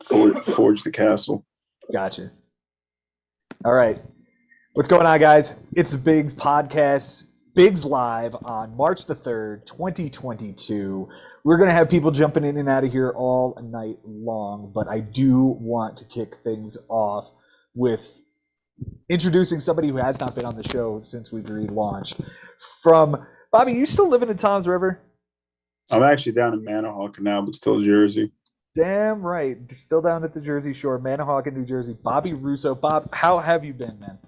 forge the castle. Gotcha. All right. What's going on, guys? It's the Bigs Podcast. Bigs Live on March the 3rd, 2022. We're going to have people jumping in and out of here all night long, but I do want to kick things off with introducing somebody who has not been on the show since we've relaunched. From Bobby, you still living in Tom's River? I'm actually down in Manahawkin now, but still Jersey. Damn right. Still down at the Jersey Shore, Manahawkin, New Jersey. Bobby Russo. Bob, how have you been, man?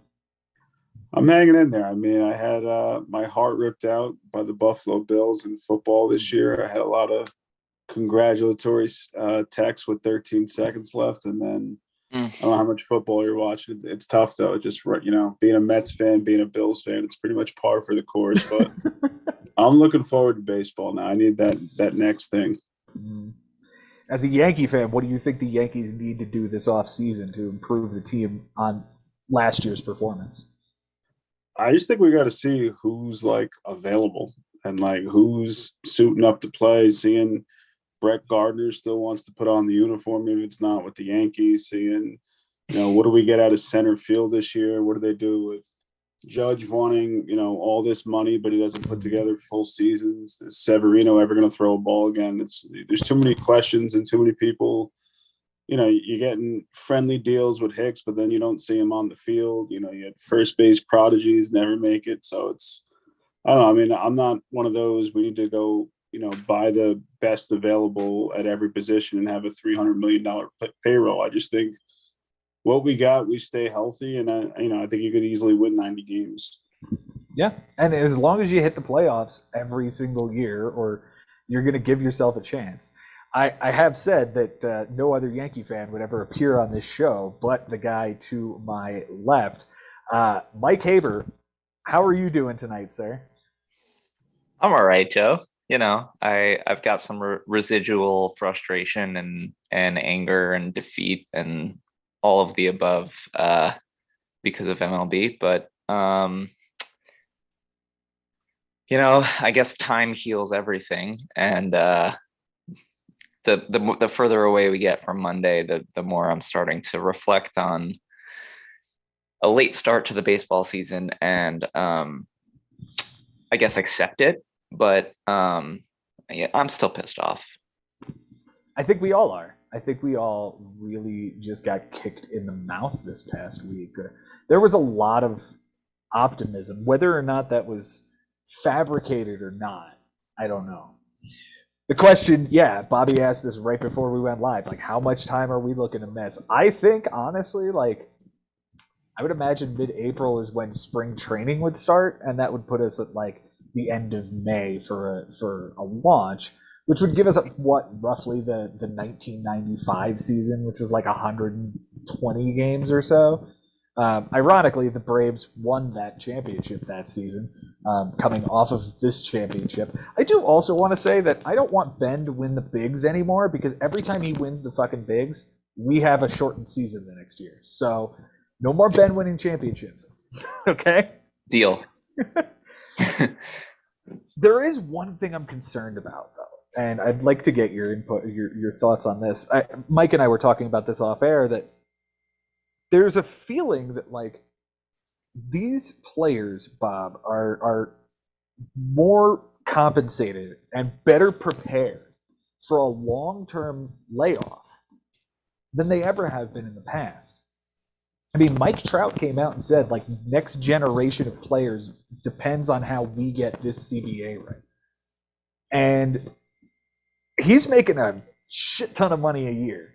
I'm hanging in there. I mean, I had my heart ripped out by the Buffalo Bills in football this year. I had a lot of congratulatory texts with 13 seconds left, and then I don't know how much football you're watching. It's tough though. Just being a Mets fan, being a Bills fan, it's pretty much par for the course. But I'm looking forward to baseball now. I need that next thing. As a Yankee fan, what do you think the Yankees need to do this offseason to improve the team on last year's performance? I just think we got to see who's like available and like who's suiting up to play. Seeing Brett Gardner still wants to put on the uniform if it's not with the Yankees. Seeing, what do we get out of center field this year? What do they do with Judge wanting, all this money, but he doesn't put together full seasons? Is Severino ever going to throw a ball again? There's too many questions and too many people. You're getting friendly deals with Hicks, but then you don't see him on the field. You had first base prodigies never make it. So I don't know. I mean, I'm not one of those. We need to go, buy the best available at every position and have a $300 million payroll. I just think what we got, we stay healthy. And I think you could easily win 90 games. Yeah. And as long as you hit the playoffs every single year, or you're going to give yourself a chance. I have said that no other Yankee fan would ever appear on this show but the guy to my left. Mike Haber, how are you doing tonight, sir? I'm all right, Joe. I've got some residual frustration and anger and defeat and all of the above because of MLB. But, I guess time heals everything. And the further away we get from Monday, the more I'm starting to reflect on a late start to the baseball season and I guess accept it. But yeah, I'm still pissed off. I think we all are. I think we all really just got kicked in the mouth this past week. There was a lot of optimism, whether or not that was fabricated or not, I don't know. The question, Bobby asked this right before we went live, like how much time are we looking to miss? I think honestly, I would imagine mid-April is when spring training would start, and that would put us at the end of May for a launch, which would give us roughly the 1995 season, which was 120 games or so. Ironically, the Braves won that championship that season, coming off of this championship. I do also want to say that I don't want Ben to win the Bigs anymore, because every time he wins the fucking Bigs, we have a shortened season the next year. So no more Ben winning championships. Okay? Deal. There is one thing I'm concerned about, though, and I'd like to get your input, your thoughts on this. Mike and I were talking about this off air, that there's a feeling that these players, Bob, are more compensated and better prepared for a long-term layoff than they ever have been in the past. I mean, Mike Trout came out and said, next generation of players depends on how we get this CBA right. And he's making a shit ton of money a year.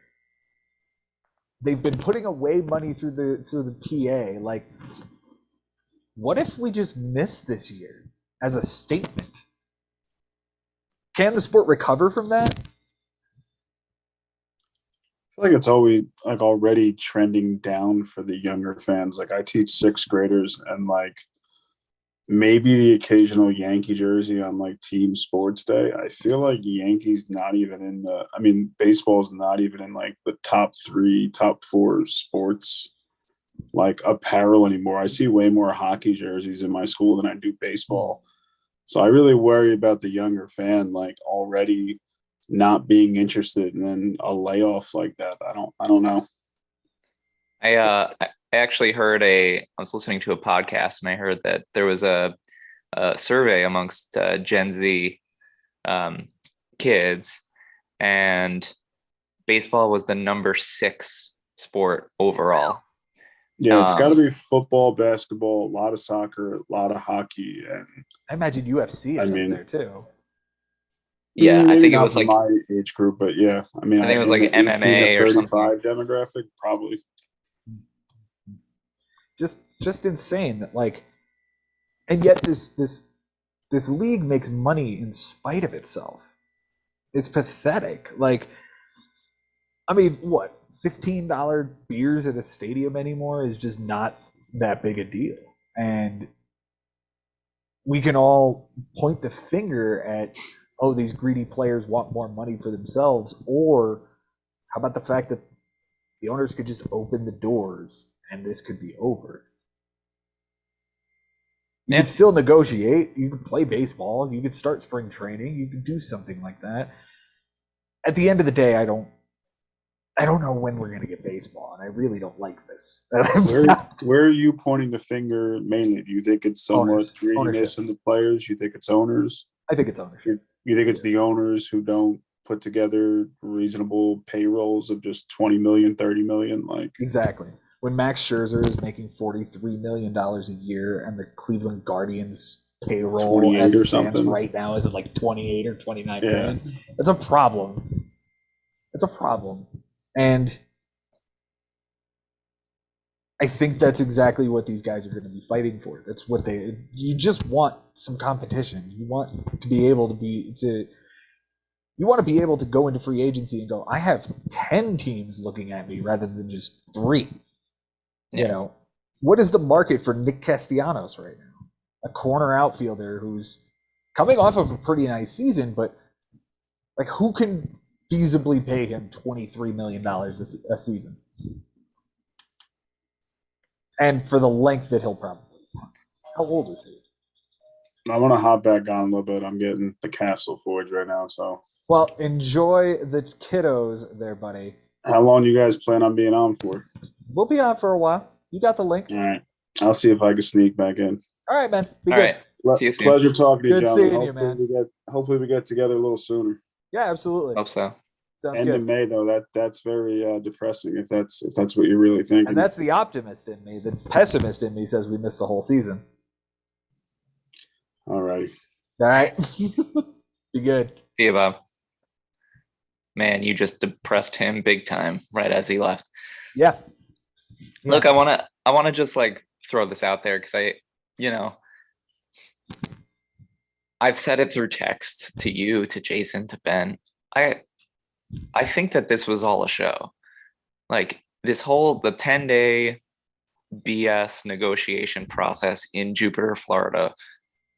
They've been putting away money through the PA. What if we just miss this year as a statement? Can the sport recover from that? I feel like it's always already trending down for the younger fans. I teach sixth graders, and maybe the occasional Yankee jersey on team sports day. I feel like Yankees not even in baseball is not even in the top 3, top 4 sports apparel anymore. I see way more hockey jerseys in my school than I do baseball. So I really worry about the younger fan already not being interested, and then a layoff like that. I don't know. I actually heard I was listening to a podcast and I heard that there was a survey amongst Gen Z kids, and baseball was the number 6 sport overall. Yeah, it's got to be football, basketball, a lot of soccer, a lot of hockey, and I imagine UFC is up there too. Yeah, I maybe think it not was for like my age group, but yeah, I mean, I think it was in like the 18 MMA to or something. 35 demographic, probably. Just insane that, like, and yet this league makes money in spite of itself. It's pathetic. Like, I mean, what, $15 beers at a stadium anymore is just not that big a deal. And we can all point the finger at, oh, these greedy players want more money for themselves. Or how about the fact that the owners could just open the doors and this could be over? You could still negotiate. You could play baseball. You could start spring training. You could do something like that. At the end of the day, I don't know when we're going to get baseball, and I really don't like this. Where are you pointing the finger mainly? Do you think it's somewhat greediness in the players? You think it's owners? I think it's ownership. You think it's the owners who don't put together reasonable payrolls of just 20 million, 30 million? Like, exactly. When Max Scherzer is making $43 million a year and the Cleveland Guardians payroll as it stands right now is at like 28 or 29 million, that's a problem. It's a problem. And I think that's exactly what these guys are going to be fighting for. That's what you just want some competition. You want to be able you want to be able to go into free agency and go, I have 10 teams looking at me rather than just 3. Yeah. You know, what is the market for Nick Castellanos right now? A corner outfielder who's coming off of a pretty nice season, but like, who can feasibly pay him $23 million a season? And for the length that he'll probably want. How old is he? I want to hop back on a little bit. I'm getting the Castle Forge right now, so. Well, enjoy the kiddos there, buddy. How long do you guys plan on being on for? We'll be on for a while. You got the link. All right. I'll see if I can sneak back in. All right, man. All right. Pleasure talking to you, Good John. seeing you, man. Hopefully we get together a little sooner. Yeah, absolutely. Hope so. Sounds End good. of May, though, that's very depressing if that's what you're really thinking. And that's the optimist in me. The pessimist in me says we missed the whole season. All righty. All right. Be good. See you, Bob. Man, you just depressed him big time right as he left. Yeah. Look, I wanna just like throw this out there because I've said it through text to you, to Jason, to Ben. I think that this was all a show. Like the 10-day BS negotiation process in Jupiter, Florida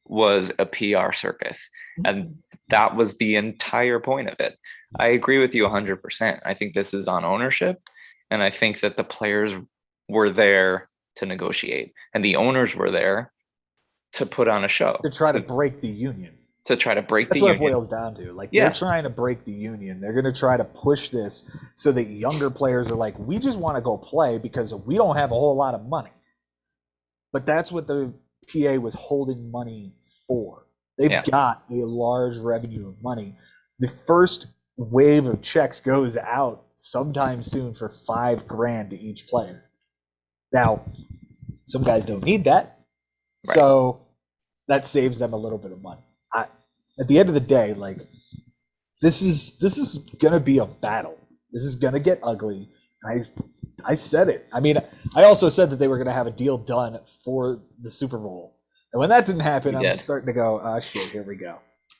was a PR circus. And that was the entire point of it. I agree with you 100%. I think this is on ownership. And I think that the players were there to negotiate and the owners were there to put on a show. To try to break the union. That's what it boils down to. Like, they're trying to break the union. They're going to try to push this so that younger players are like, we just want to go play because we don't have a whole lot of money. But that's what the PA was holding money for. They've got a large revenue of money. The first wave of checks goes out sometime soon for $5,000 to each player. Now, some guys don't need that. Right. So that saves them a little bit of money. At the end of the day, like, this is gonna be a battle. This is gonna get ugly. I said it. I mean, I also said that they were gonna have a deal done for the Super Bowl, and when that didn't happen, I'm starting to go, oh shit, here we go.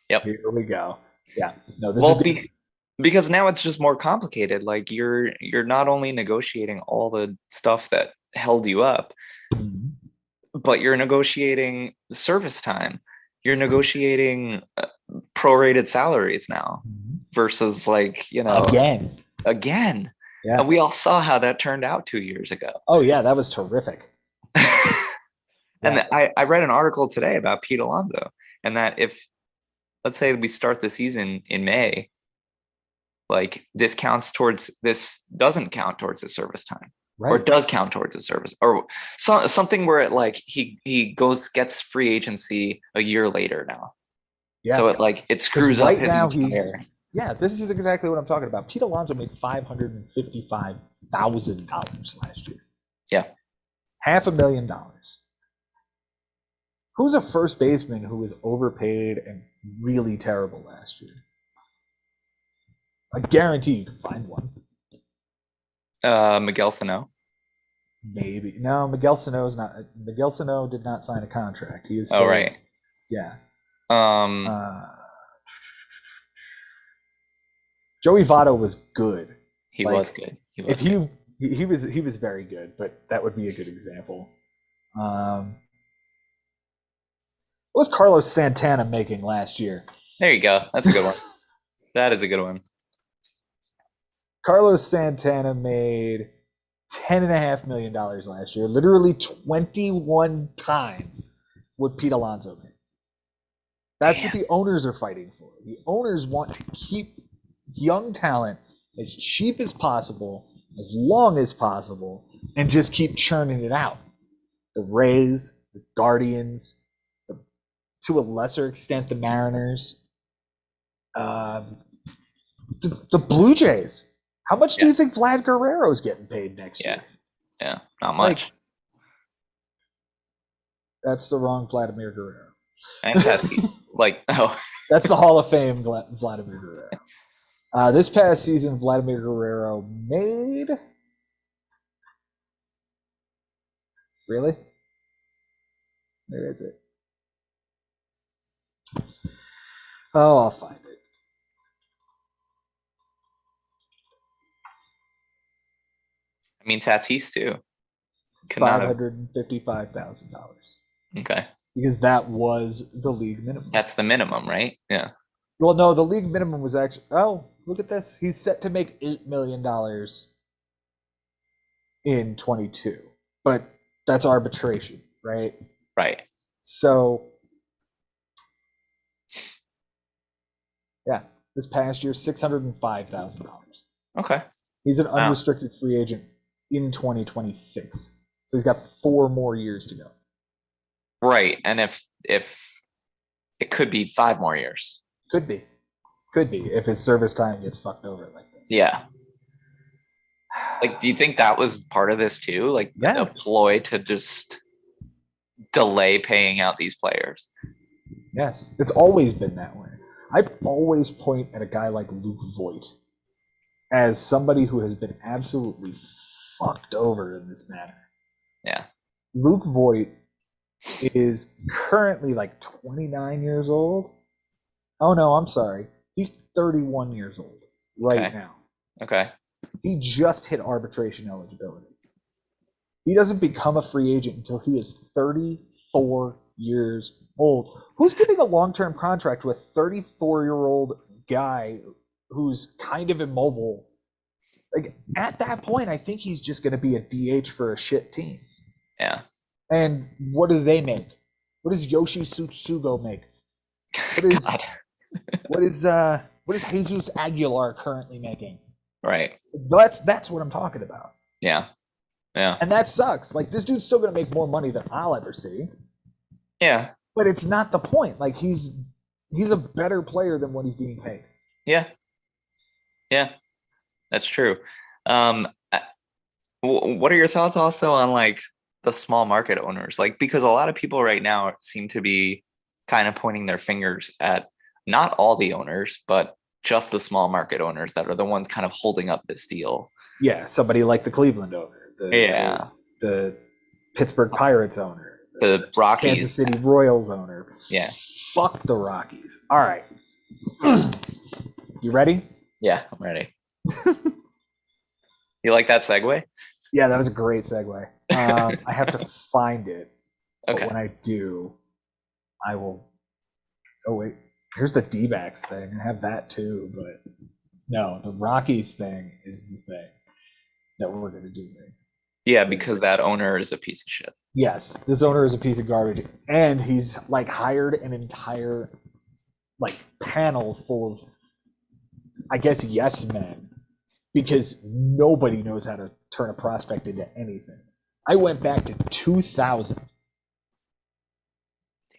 Yep, here we go. Yeah, no, this is because now it's just more complicated. Like you're not only negotiating all the stuff that held you up, but you're negotiating service time. You're negotiating prorated salaries now versus again. Yeah. And we all saw how that turned out 2 years ago. Oh yeah, that was terrific. And I read an article today about Pete Alonso, and that if, let's say we start the season in May like this doesn't count towards his service time, or Right. does count towards his service, or something where it like he gets free agency a year later now. Yeah. So it screws right up his now entire. Yeah, this is exactly what I'm talking about. Pete Alonso made $555,000 last year. Yeah. $500,000. Who's a first baseman who was overpaid and really terrible last year? I guarantee you can find one. Miguel Sano. Maybe. No, Miguel Sano's not. Miguel Sano did not sign a contract. He is still. Oh, right. Yeah. Um, Joey Votto was good. he like, was good. If he was very good, but that would be a good example. What was Carlos Santana making last year? There you go. That's a good one. That is a good one. Carlos Santana made $10.5 million last year, literally 21 times what Pete Alonso made. That's what the owners are fighting for. The owners want to keep young talent as cheap as possible, as long as possible, and just keep churning it out. The Rays, the Guardians, to a lesser extent, the Mariners, the Blue Jays. How much do you think Vlad Guerrero's getting paid next year? Yeah, not much. That's the wrong Vladimir Guerrero. And Tatis. That's the Hall of Fame Vladimir Guerrero. This past season, Vladimir Guerrero made... Really? Where is it? Oh, I'll find it. I mean, Tatis too. $555,000. Okay. Because that was the league minimum. That's the minimum, right? Yeah. Well, no, the league minimum was actually... Oh, look at this. He's set to make $8 million in 22. But that's arbitration, right? Right. So, yeah, this past year, $605,000. Okay. He's an unrestricted free agent in 2026. So he's got 4 more years to go. Right. And if it could be 5 more years. Could be if his service time gets fucked over like this. Yeah. Like, do you think that was part of this too? Like, a ploy to just delay paying out these players? Yes, it's always been that way. I always point at a guy like Luke Voit as somebody who has been absolutely fucked over in this manner. Yeah. Luke Voit is currently like 29 years old. Oh no, I'm sorry. He's 31 years old right now. Okay. He just hit arbitration eligibility. He doesn't become a free agent until he is 34 years old. Who's getting a long-term contract with a 34-year-old guy who's kind of immobile? Like, at that point, I think he's just going to be a DH for a shit team. Yeah. And what do they make? What does Yoshi Tsutsugo make? What is Jesus Aguilar currently making? Right. That's what I'm talking about. Yeah. Yeah. And that sucks. Like, this dude's still going to make more money than I'll ever see. Yeah. But it's not the point. Like, he's a better player than what he's being paid. Yeah. Yeah. That's true. What are your thoughts also on like the small market owners? Like, because a lot of people right now seem to be kind of pointing their fingers at not all the owners, but just the small market owners that are the ones kind of holding up this deal. Yeah, somebody like the Cleveland owner, the Pittsburgh Pirates owner, the Rockies, Kansas City Royals owner. Yeah, fuck the Rockies. All right, you ready? Yeah, I'm ready. You like that segue? Yeah, that was a great segue. I have to find it. Okay. But when I do, I will. Oh wait, here's the D-backs thing. I have that too, but no, the Rockies thing is the thing that we're gonna do. Right? Yeah, because that owner is a piece of shit. Yes, this owner is a piece of garbage, and he's like hired an entire like panel full of I guess, yes men, because nobody knows how to turn a prospect into anything. I went back to 2000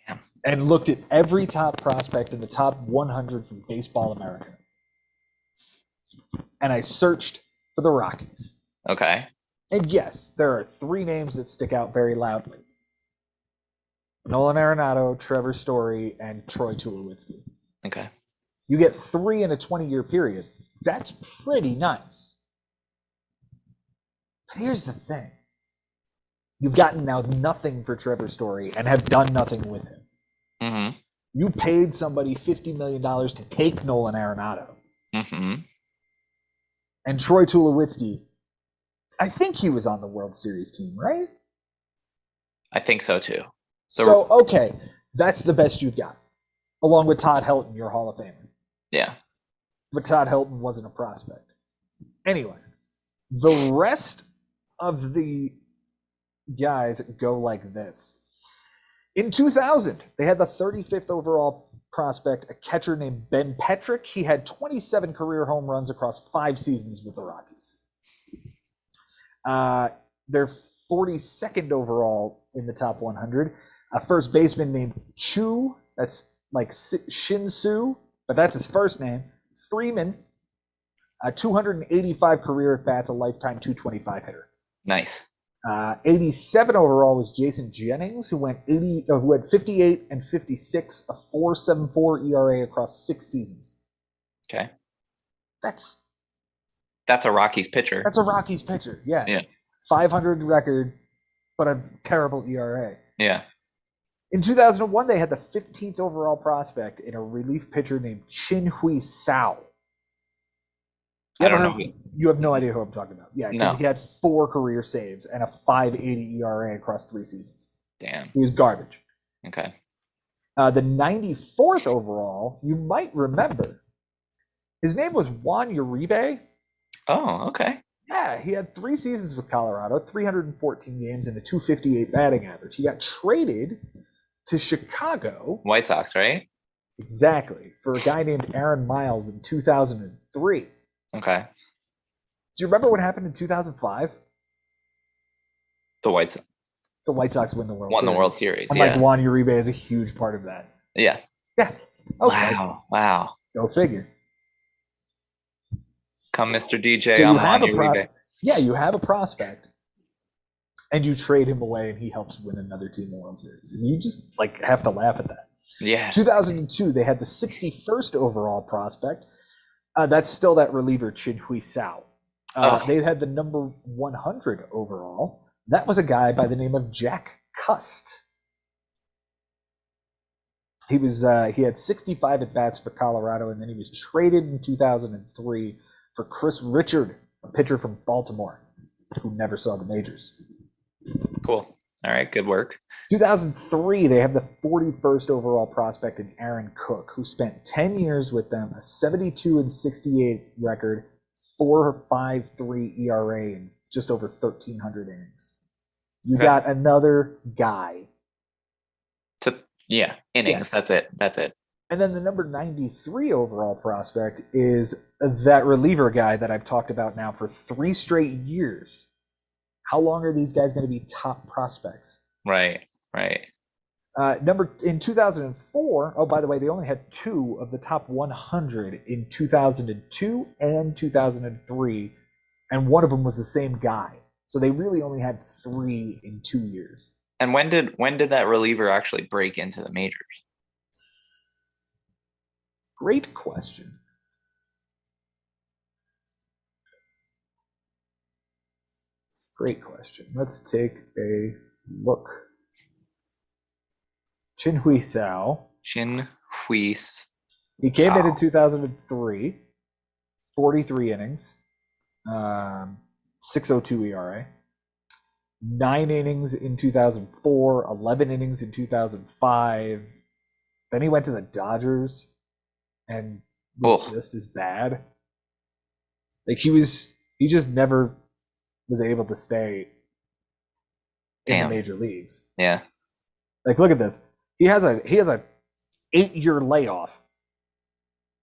Damn. and looked at every top prospect in the top 100 from Baseball America. And I searched for the Rockies. Okay. And yes, there are 3 names that stick out very loudly. Nolan Arenado, Trevor Story, and Troy Tulowitzki. Okay. You get 3 in a 20-year period. That's pretty nice. But here's the thing. You've gotten now nothing for Trevor Story and have done nothing with him. Mm-hmm. You paid somebody $50 million to take Nolan Arenado. Mm-hmm. And Troy Tulowitzki, I think he was on the World Series team, right? I think so too. So, okay, that's the best you've got, along with Todd Helton, your Hall of Famer. Yeah. But Todd Helton wasn't a prospect. Anyway, the rest of the guys go like this. In 2000, they had the 35th overall prospect, a catcher named Ben Petrick. He had 27 career home runs across 5 seasons with the Rockies. Their 42nd overall in the top 100, a first baseman named Chu, that's like Shin Su, but that's his first name, Freeman, 285 career at bats, a lifetime 225 hitter. Nice. 87 overall was Jason Jennings, who had 58 and 56, a 4.74 ERA across 6 seasons. Okay. That's a Rockies pitcher. a Rockies pitcher. Yeah. Yeah. 500 record, but a terrible ERA. Yeah. In 2001, they had the 15th overall prospect in a relief pitcher named Chin Hui Sao. I don't know. You have no idea who I'm talking about. Yeah, because No. he had 4 career saves and a 5.80 ERA across 3 seasons. Damn. He was garbage. Okay. The 94th overall, you might remember. His name was Juan Uribe. Oh, okay. Yeah, he had 3 seasons with Colorado, 314 games, and a 258 batting average. He got traded to Chicago. White Sox, right? Exactly, for a guy named Aaron Miles in 2003. Okay. Do you remember what happened in 2005? The White Sox The White Sox won the World won Series. the World Series. And like Yeah. Juan Uribe is a huge part of that. Yeah. Yeah. Okay. Wow. Go figure. Come, Mr. DJ. So you I'm have on a your Yeah, you have a prospect, and you trade him away, and he helps win another team the World Series, and you just like have to laugh at that. Yeah. 2002, they had the 61st overall prospect. That's still that reliever Chin Hui Sao. They had the number 100 overall. That was a guy by the name of Jack Cust. He had 65 at bats for Colorado, and then he was traded in 2003 for Chris Richard, a pitcher from Baltimore, who never saw the majors. Cool. All right. Good work. 2003, they have the 41st overall prospect in Aaron Cook, who spent 10 years with them, a 72 and 68 record, 4.53 ERA, and just over 1,300 innings. You got another guy. Innings. Yeah. That's it. And then the number 93 overall prospect is that reliever guy that I've talked about now for 3 straight years. How long are these guys going to be top prospects? Right. In 2004, oh, by the way, they only had 2 of the top 100 in 2002 and 2003, and one of them was the same guy. So they really only had 3 in 2 years. And when did that reliever actually break into the majors? Great question. Let's take a look. Chin Hui Sao. He came in 2003, 43 innings, 6.02 ERA, 9 innings in 2004, 11 innings in 2005. Then he went to the Dodgers and was just as bad. Like he just never was able to stay in the major leagues. Yeah. Like look at this. He has a 8-year layoff.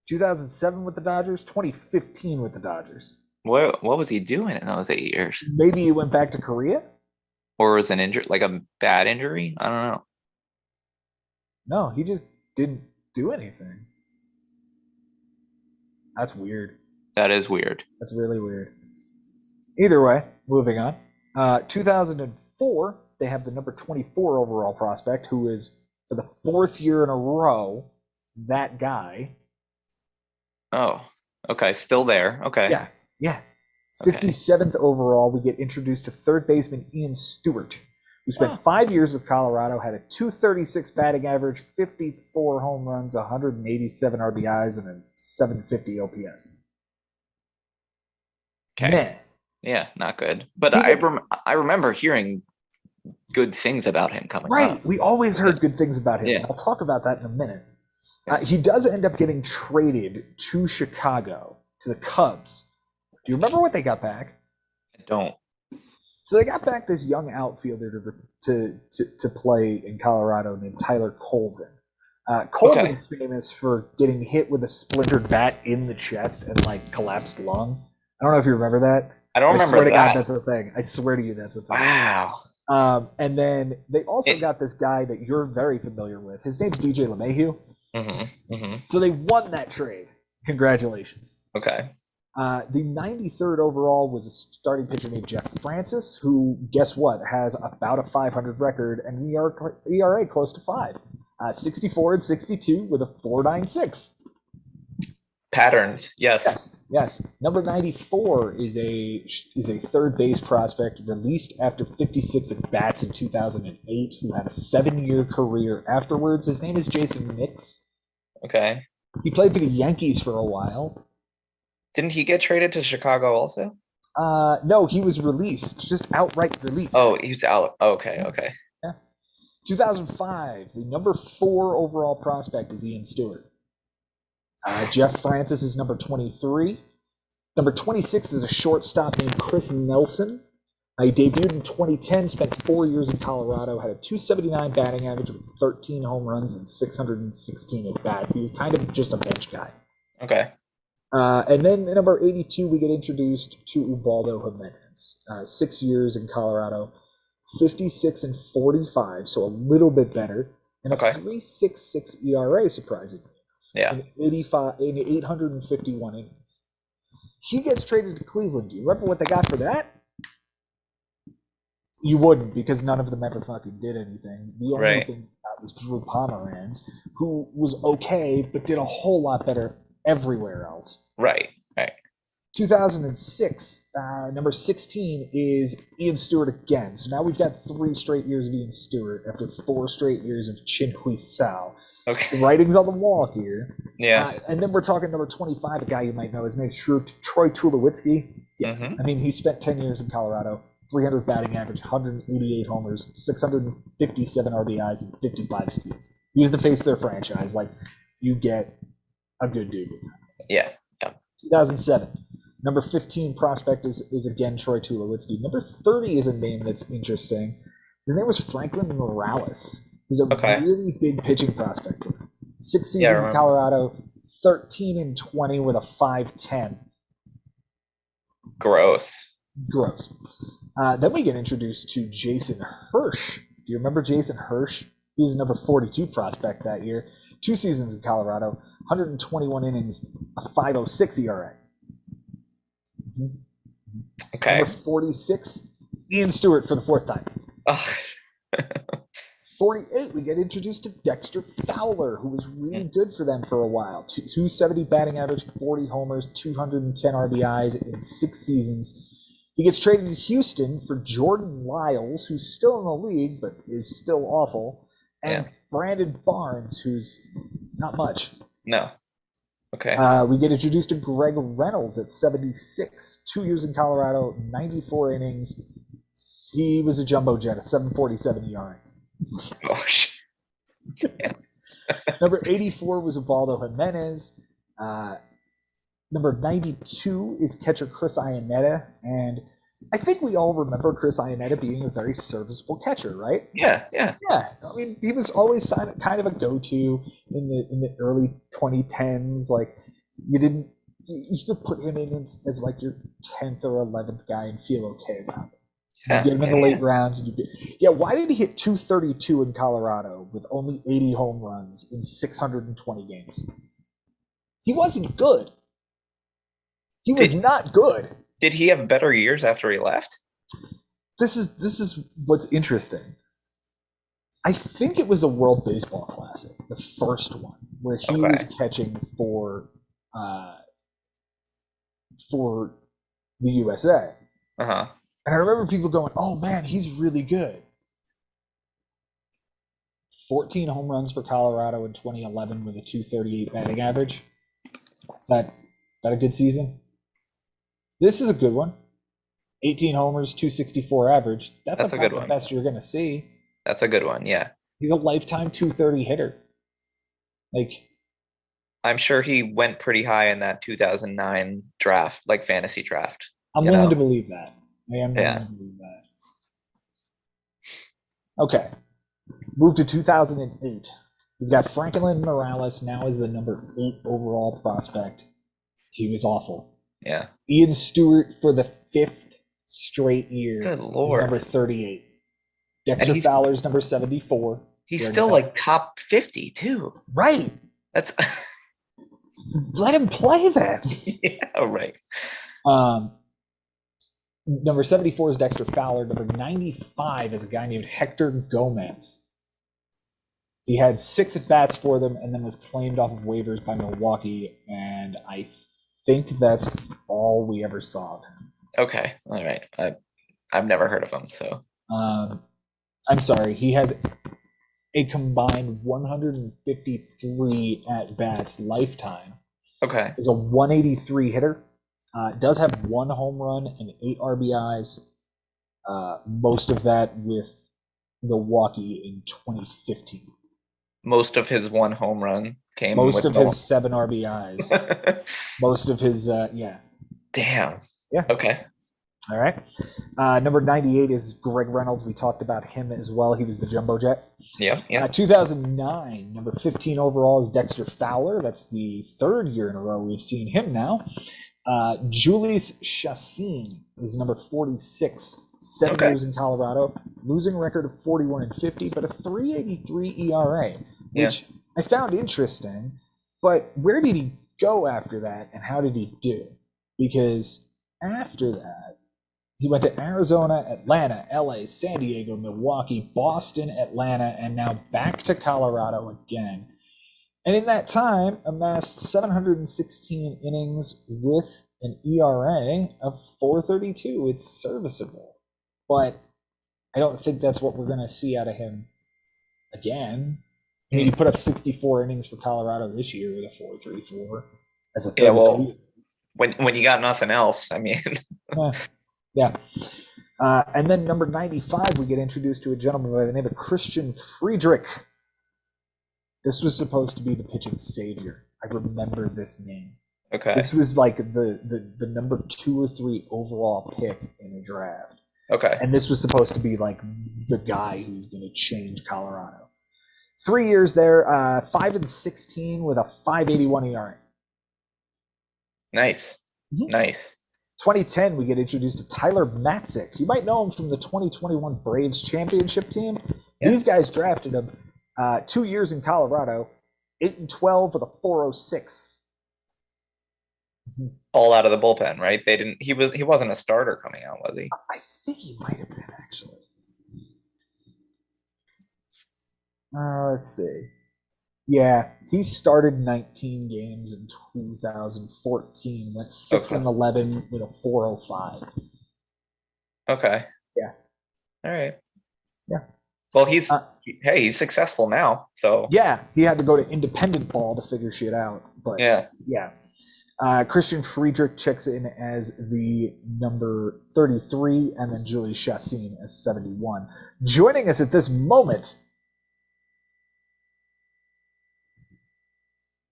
2007 with the Dodgers, 2015 with the Dodgers. What was he doing in those 8 years? Maybe he went back to Korea? Or was an injury, like a bad injury? I don't know. No, he just didn't do anything. That's weird. That is weird. That's really weird. Either way, moving on. 2004, they have the number 24 overall prospect, who is, for the 4th year in a row, that guy. Oh, okay. Still there. Okay. Yeah, yeah. Okay. 57th overall, we get introduced to third baseman Ian Stewart, who spent Oh. 5 years with Colorado, had a 236 batting average, 54 home runs, 187 RBIs, and a 750 OPS. Okay. Man, Yeah, not good. But He I gets- I remember hearing good things about him coming right. up. We always heard good things about him. Yeah. And I'll talk about that in a minute. He does end up getting traded to Chicago, to the Cubs. Do you remember what they got back? I don't. So they got back this young outfielder to play in Colorado named Tyler Colvin. Colvin's famous for getting hit with a splintered bat in the chest and like collapsed lung. I don't know if you remember that. I don't I remember swear to God, that. that's a thing. I swear to you, that's a thing. Wow. And then they also It- got this guy that you're very familiar with. His name's DJ LeMahieu. Mm-hmm. So they won that trade. Congratulations. Okay. The 93rd overall was a starting pitcher named Jeff Francis, who, guess what, has about a 500 record and ERA close to 5. 64 and 62 with a 4.96. Patterns. Yes. Yes. Number 94 is a third base prospect released after 56 at bats in 2008, who had a 7-year career afterwards. His name is Jason Nix. Okay. He played for the Yankees for a while. Didn't he get traded to Chicago also? No, he was released, just outright released. Oh, he was out. Okay. Okay. 2005, the number 4 overall prospect is Ian Stewart. Jeff Francis is number 23. Number 26 is a shortstop named Chris Nelson. He debuted in 2010, spent 4 years in Colorado, had a 279 batting average with 13 home runs and 616 at bats. He was kind of just a bench guy. Okay. And then at number 82, we get introduced to Ubaldo Jimenez. 6 years in Colorado, 56 and 45, so a little bit better, and a Okay. 3.66 ERA, surprisingly, Yeah. in 851 innings. He gets traded to Cleveland. Do you remember what they got for that? You wouldn't, because none of them ever fucking did anything. The only Right. thing that was Drew Pomeranz, who was okay, but did a whole lot better everywhere else. Right. Right. 2006, number 16 is Ian Stewart again. So now we've got 3 straight years of Ian Stewart after 4 straight years of Chin Hui Sao. The Okay. writing's on the wall here. Yeah. And then we're talking number 25, a guy you might know. His name's Troy Tulowitzki. Yeah. Mhm. I mean, he spent 10 years in Colorado, 300 batting average, 188 homers, 657 RBIs, and 55 steals. He was the face of their franchise. Like, you get a good dude. Yeah. 2007. Number 15 prospect is again Troy Tulowitzki. Number 30 is a name that's interesting. His name was Franklin Morales. He's a Okay. really big pitching prospect for them. 6 Yeah, I seasons in remember. Colorado, 13 and 20 with a 5.10. Gross. Gross. Then we get introduced to Jason Hirsch. Do you remember Jason Hirsch? He was number 42 prospect that year. 2 seasons in Colorado, 121 innings, a 5.06 ERA. Okay. Number 46, Ian Stewart for the 4th time. Ugh. 48, we get introduced to Dexter Fowler, who was really good for them for a while. 270 batting average, 40 homers, 210 RBIs in 6 seasons. He gets traded to Houston for Jordan Lyles, who's still in the league, but is still awful, and Yeah. Brandon Barnes, who's not much. No. Okay. We get introduced to Greg Reynolds at 76, 2 years in Colorado, 94 innings. He was a jumbo jet, a 7.47 ERA. Gosh. Number 84 was Ubaldo Jimenez. Number 92 is catcher Chris Iannetta. And I think we all remember Chris Iannetta being a very serviceable catcher, right? Yeah. Yeah. Yeah. I mean, he was always kind of a go-to in the early 2010s. Like, You didn't. You could put him in as like your 10th or 11th guy and feel okay about it. You get him in the late rounds, and why did he hit 232 in Colorado with only 80 home runs in 620 games? He wasn't good. He was not good. Did he have better years after he left? This is what's interesting. I think it was the World Baseball Classic, the first one, where he was catching for the USA. Uh-huh. And I remember people going, "Oh man, he's really good." 14 home runs for Colorado in 2011 with a 238 batting average. Is that a good season? This is a good one. 18 homers, 264 average. That's a good the one. best you're going to see. That's a good one, yeah. He's a lifetime 230 hitter. Like, I'm sure he went pretty high in that 2009 draft, like fantasy draft. I'm willing to believe that. I am willing to believe that. Okay. Move to 2008. We've got Franklin Morales now as the number 8 overall prospect. He was awful. Yeah. Ian Stewart for the 5th straight year. Good Lord. Number 38. Dexter Fowler's number 74. He's still like top 50 too. Right. That's let him play then. Yeah, right. Number 74 is Dexter Fowler. Number 95 is a guy named Hector Gomez. He had 6 at-bats for them and then was claimed off of waivers by Milwaukee, and I think that's all we ever saw of him. Okay, all right. I've never heard of him, so. I'm sorry. He has a combined 153 at-bats lifetime. Okay. Is a 183 hitter. Does have 1 home run and 8 RBIs. Most of that with Milwaukee in 2015. Most of his 1 home run came. Most of his 7 RBIs. Most of his, yeah. Damn. Yeah. Okay. All right. Number 98 is Greg Reynolds. We talked about him as well. He was the jumbo jet. Yeah. 2009, number 15 overall is Dexter Fowler. That's the 3rd year in a row we've seen him now. Julius Chassin is number 46. 7 years in Colorado. Losing record of 41-50, but a 3.83 ERA, which I found interesting. But where did he go after that, and how did he do? Because after that, he went to Arizona, Atlanta, LA, San Diego, Milwaukee, Boston, Atlanta, and now back to Colorado again. And in that time, amassed 716 innings with an ERA of 4.32. It's serviceable. But I don't think that's what we're going to see out of him again. I mean, he put up 64 innings for Colorado this year with a 4.34 as a 33. Yeah, well, when you got nothing else, I mean. Yeah. And then number 95, we get introduced to a gentleman by the name of Christian Friedrich. This was supposed to be the pitching savior. I remember this name. Okay. This was like the number 2 or 3 overall pick in a draft. Okay. And this was supposed to be like the guy who's going to change Colorado. 3 years there, 5-16 with a 5.81 ERA. Nice. Mm-hmm. Nice. 2010, we get introduced to Tyler Matzik. You might know him from the 2021 Braves championship team. Yeah. These guys drafted him 2 years in Colorado, 8-12 with a 4.06. All out of the bullpen, right? They didn't. He wasn't a starter coming out, was he? I think he might have been, actually. Let's see. Yeah, he started 19 games in 2014. Went 6-11 with a 4.05. Okay. Yeah. All right. Yeah. Well, he's successful now. So yeah, he had to go to independent ball to figure shit out. But yeah. Christian Friedrich checks in as the number 33, and then Julius Chassin as 71. Joining us at this moment,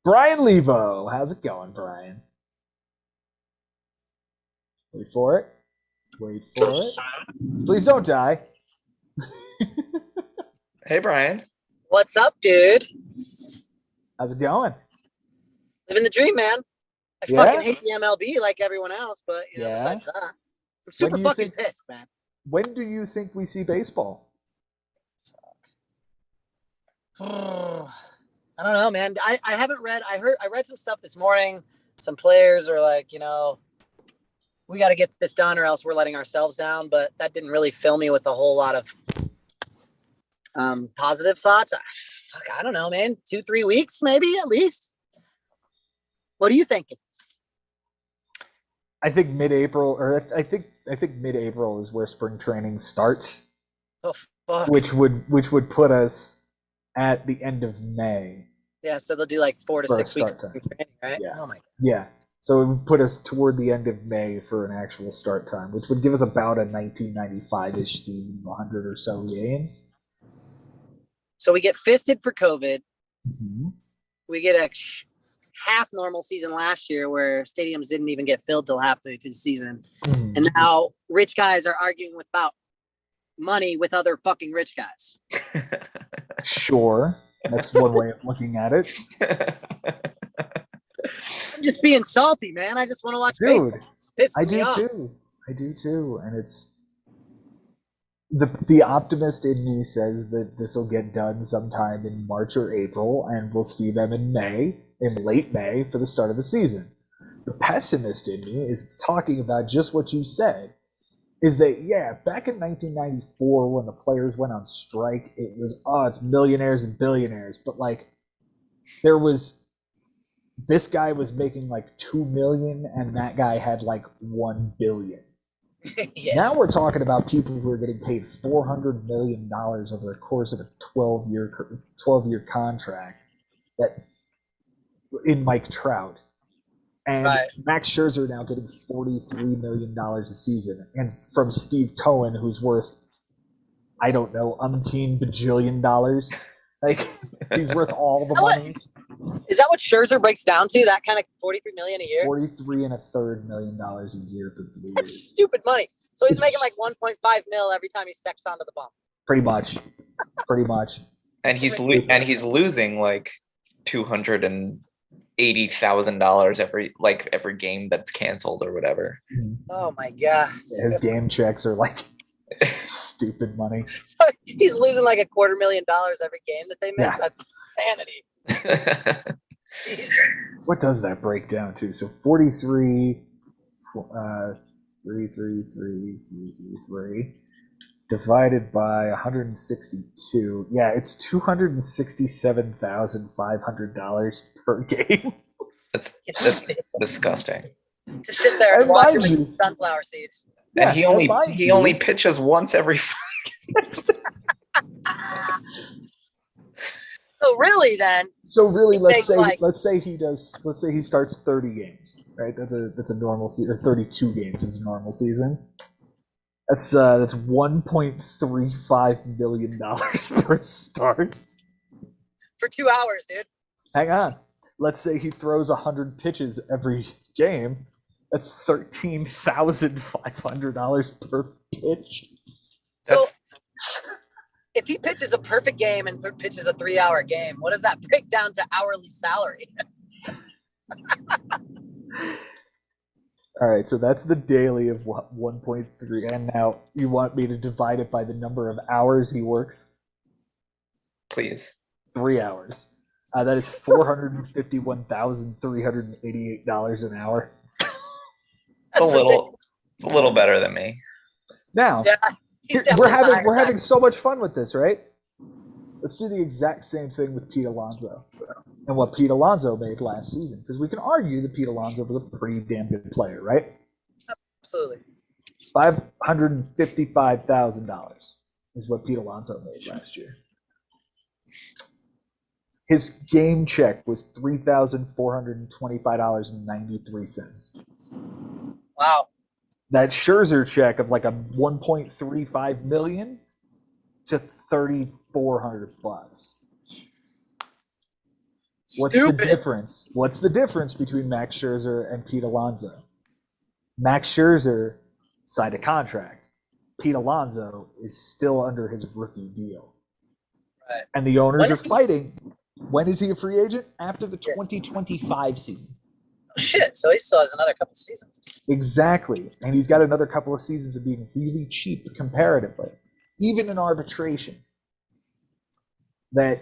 Brian Levo. How's it going, Brian? Wait for it. Please don't die. Hey, Brian. What's up, dude? How's it going? Living the dream, man. I Yeah? fucking hate the MLB like everyone else, but Yeah? besides that, I'm super do you fucking think- pissed, man. When do you think we see baseball? I don't know, man. I haven't read. I read some stuff this morning. Some players are like, we got to get this done or else we're letting ourselves down. But that didn't really fill me with a whole lot of positive thoughts. I don't know, man. 2-3 weeks, maybe at least. What are you thinking? I think mid-April, or I think mid-April is where spring training starts, Oh fuck. which would put us at the end of May. Yeah, so they'll do like 4 to For a 6 weeks start of time. training, right? Yeah. Oh my god. Yeah. So it would put us toward the end of May for an actual start time, which would give us about a 1995-ish season of 100 or so games. So we get fisted for COVID. Mm-hmm. We get a half normal season last year where stadiums didn't even get filled till half the season. Mm-hmm. And now rich guys are arguing about money with other fucking rich guys. Sure. That's one way of looking at it. I'm just being salty, man. I just want to watch Dude, baseball. It's I pissing me do off. too. I do too. And it's the optimist in me says that this will get done sometime in March or April, and we'll see them in late May for the start of the season. The pessimist in me is talking about just what you said, is that, yeah, back in 1994 when the players went on strike, it was, it's millionaires and billionaires. But, like, this guy was making, like, $2 million, and that guy had, like, $1 billion. Yeah. Now we're talking about people who are getting paid $400 million over the course of a 12-year contract in Mike Trout. And Right. Max Scherzer now getting $43 million a season. And from Steve Cohen, who's worth, I don't know, umpteen bajillion dollars. Like, he's worth all the money. Is that what Scherzer breaks down to? That kind of $43 million a year? $43.33 million a year for 3 That's years. stupid money. So he's making like 1.5 mil every time he steps onto the bump. Pretty much. And he's losing like $280,000 every game that's canceled or whatever. Oh my god. His game checks are like stupid money. So he's losing like $250,000 every game that they miss. Yeah. That's insanity. Jeez. What does that break down to? So 43, 3 divided by 162. Yeah, it's $267,500 per game. That's disgusting. To sit there and And watch mind him you- eat sunflower seeds. And Yeah, he and mind you- only pitches once every. So really then, So really, He let's takes, say he starts 30 games, right? That's a normal season, or 32 games is a normal season. That's $1.35 million per start. for 2 hours, dude. Hang on. Let's say he throws 100 pitches every game. That's $13,500 per pitch. So if he pitches a perfect game and pitches a 3-hour game, what does that break down to hourly salary? All right, so that's the daily of what 1.3, and now you want me to divide it by the number of hours he works? Please. 3 hours. That is $451,388 an hour. It's a little better than me. Now, Yeah, he's we're definitely having so much fun with this, right? Let's do the exact same thing with Pete Alonso and what Pete Alonso made last season, because we can argue that Pete Alonso was a pretty damn good player, right? Absolutely. $555,000 is what Pete Alonso made last year. His game check was $3,425.93. Wow. That Scherzer check of like a $1.35 million to $3,400. What's Stupid. the difference? What's the difference between Max Scherzer and Pete Alonso? Max Scherzer signed a contract. Pete Alonso is still under his rookie deal. Right. And the owners When are is he- fighting. When is he a free agent? After the 2025 season. Shit, so he still has another couple seasons. Exactly. And he's got another couple of seasons of being really cheap comparatively, even in arbitration, that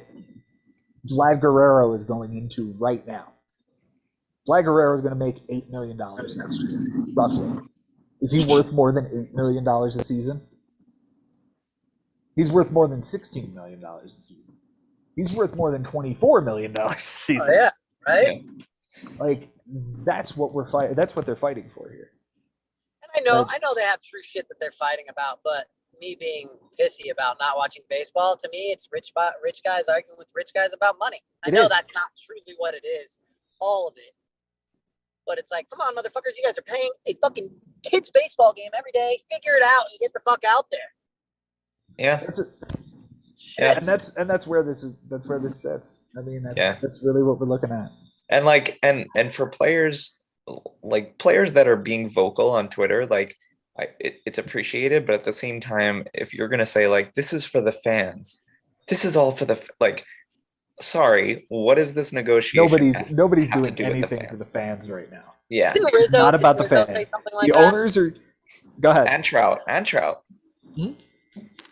Vlad Guerrero is going into right now. Vlad Guerrero is going to make $8 million next year, roughly. Is he worth more than $8 million a season? He's worth more than $16 million a season. He's worth more than $24 million a season. Oh, yeah, right? Yeah. Like, that's what we're fighting. That's what they're fighting for here. And I know they have true shit that they're fighting about, but me being pissy about not watching baseball, to me, it's rich guys arguing with rich guys about money. I know that's not truly what it is, all of it. But it's like, come on, motherfuckers, you guys are playing a fucking kids baseball game every day. Figure it out and get the fuck out there. Yeah. That's it. Yeah. And that's where this sits. I mean, that's really what we're looking at. And like, and for players, like players that are being vocal on Twitter, like it's appreciated, but at the same time, if you're gonna say like, this is for the fans, this is all for the like, sorry, what is this negotiation? Nobody's doing anything for the fans right now. Yeah, it's not about the fans. Say something like the that? Owners are. Go ahead. And Trout. Mm-hmm.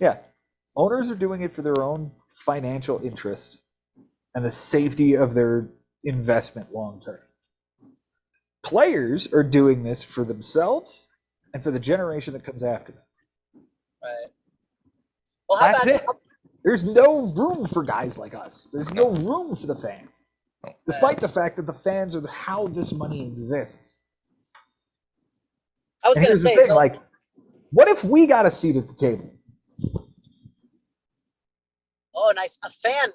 Yeah, owners are doing it for their own financial interest and the safety of their investment long term. Players are doing this for themselves and for the generation that comes after them. Right. Well, how That's about it. There's no room for guys like us. There's no room for the fans. Despite the fact that the fans are how this money exists. I was going to say, thing, like, what if we got a seat at the table? oh, nice, a fan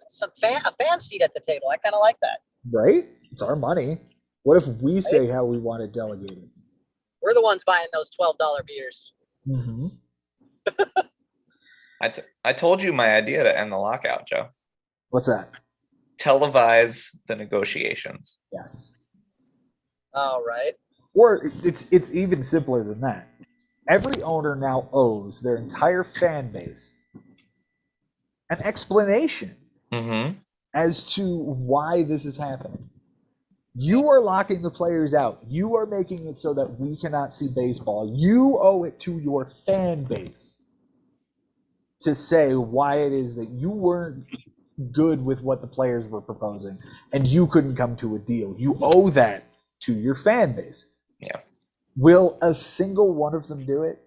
seat at the table. I kind of like that. Right? It's our money. What if we say how we want it delegated? We're the ones buying those $12 beers. Mm-hmm. I told you my idea to end the lockout, Joe. What's that? Televise the negotiations. Yes. All right. Or it's even simpler than that. Every owner now owes their entire fan base an explanation as to why this is happening. You are locking the players out. You are making it so that we cannot see baseball. You owe it to your fan base to say why it is that you weren't good with what the players were proposing and you couldn't come to a deal. You owe that to your fan base. Yeah. Will a single one of them do it?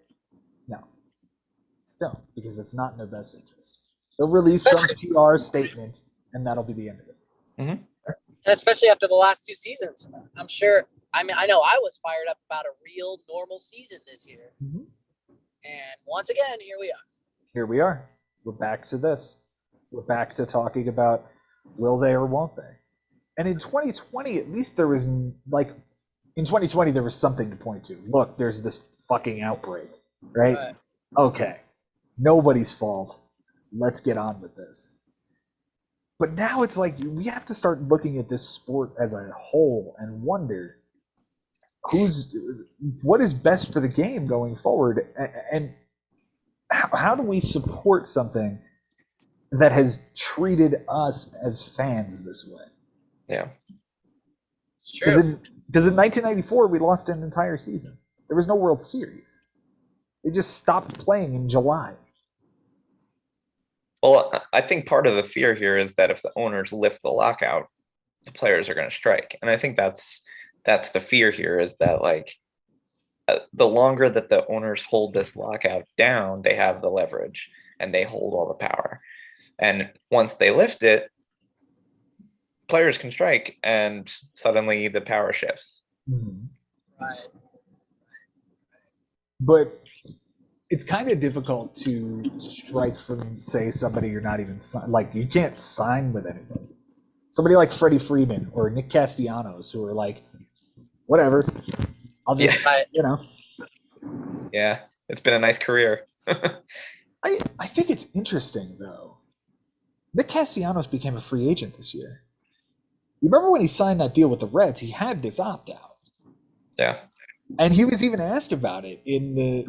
No, because it's not in their best interest. They'll release some PR statement, and that'll be the end of it. Mm-hmm. And especially after the last two seasons. I'm sure, I mean, I know I was fired up about a real normal season this year. Mm-hmm. And once again, here we are. Here we are. We're back to this. We're back to talking about will they or won't they? And in 2020, at least there was, like, in 2020, there was something to point to. Look, there's this fucking outbreak, right? Okay. Nobody's fault. Let's get on with this. But now it's like we have to start looking at this sport as a whole and wonder what is best for the game going forward, and how do we support something that has treated us as fans this way? Yeah, it's true. Because in 1994 we lost an entire season. There was no World Series. They just stopped playing in July. Well, I think part of the fear here is that if the owners lift the lockout, the players are going to strike. And I think that's the fear here, is that like the longer that the owners hold this lockout down, they have the leverage and they hold all the power. And once they lift it, players can strike and suddenly the power shifts. Mm-hmm. Right. But it's kind of difficult to strike from, say, somebody you're not even like, you can't sign with anybody. Somebody like Freddie Freeman or Nick Castellanos, who are like, whatever, I'll just, Yeah, it's been a nice career. I think it's interesting, though. Nick Castellanos became a free agent this year. You remember when he signed that deal with the Reds, he had this opt-out. Yeah. And he was even asked about it in the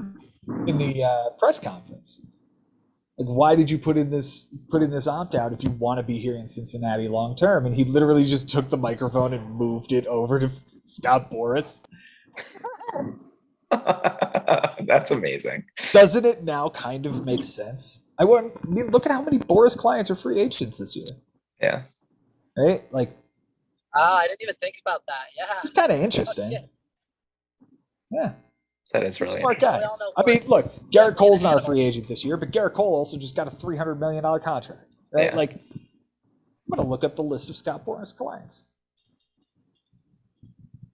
press conference. Like, why did you put in this opt-out if you want to be here in Cincinnati long term? And he literally just took the microphone and moved it over to Scott Boras. That's amazing. Doesn't it now kind of make sense? I mean, look at how many Boras clients are free agents this year, Yeah. right? Like, Oh, I didn't even think about that. Yeah. it's kind of Oh, interesting. shit. Yeah, That is he's a really smart interesting. guy. We all know I mean, Boras. look, Garrett Yeah, Cole's not a animal. free agent this year, but Garrett Cole also just got a $300 million contract, right? Yeah. Like, I'm gonna look up the list of Scott Boras clients.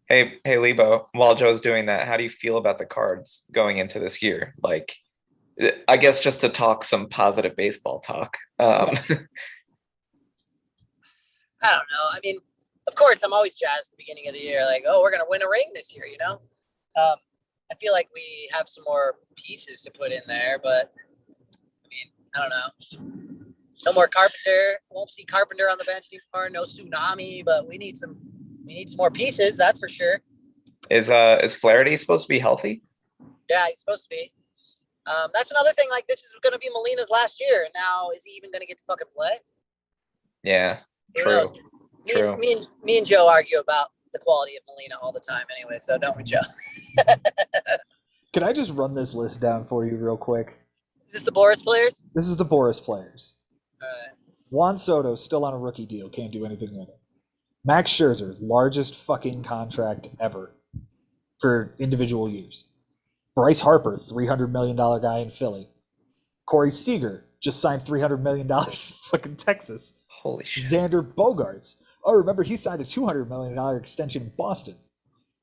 Hey, Lebo, while Joe's doing that, how do you feel about the Cards going into this year? Like, I guess just to talk some positive baseball talk. I don't know. I mean, of course, I'm always jazzed at the beginning of the year, like, oh, we're gonna win a ring this year, you know. I feel like we have some more pieces to put in there, but I mean, I don't know. No more Carpenter. Won't see Carpenter on the bench anymore. No Tsunami, but we need some more pieces. That's for sure. Is Flaherty supposed to be healthy? Yeah, he's supposed to be. That's another thing. Like, this is going to be Molina's last year, and now is he even going to get to fucking play? Yeah, Who true. knows? True. Me and Joe argue about the quality of Molina all the time, anyway. So don't we, Joe? Can I just run this list down for you real quick? Is this the Boris players? This is the Boras players. All right. Juan Soto still on a rookie deal, can't do anything with it. Max Scherzer, largest fucking contract ever for individual years. Bryce Harper, $300 million guy in Philly. Corey Seager just signed $300 million in fucking Texas. Holy shit. Xander Bogaerts. Oh, remember, he signed a $200 million extension in Boston.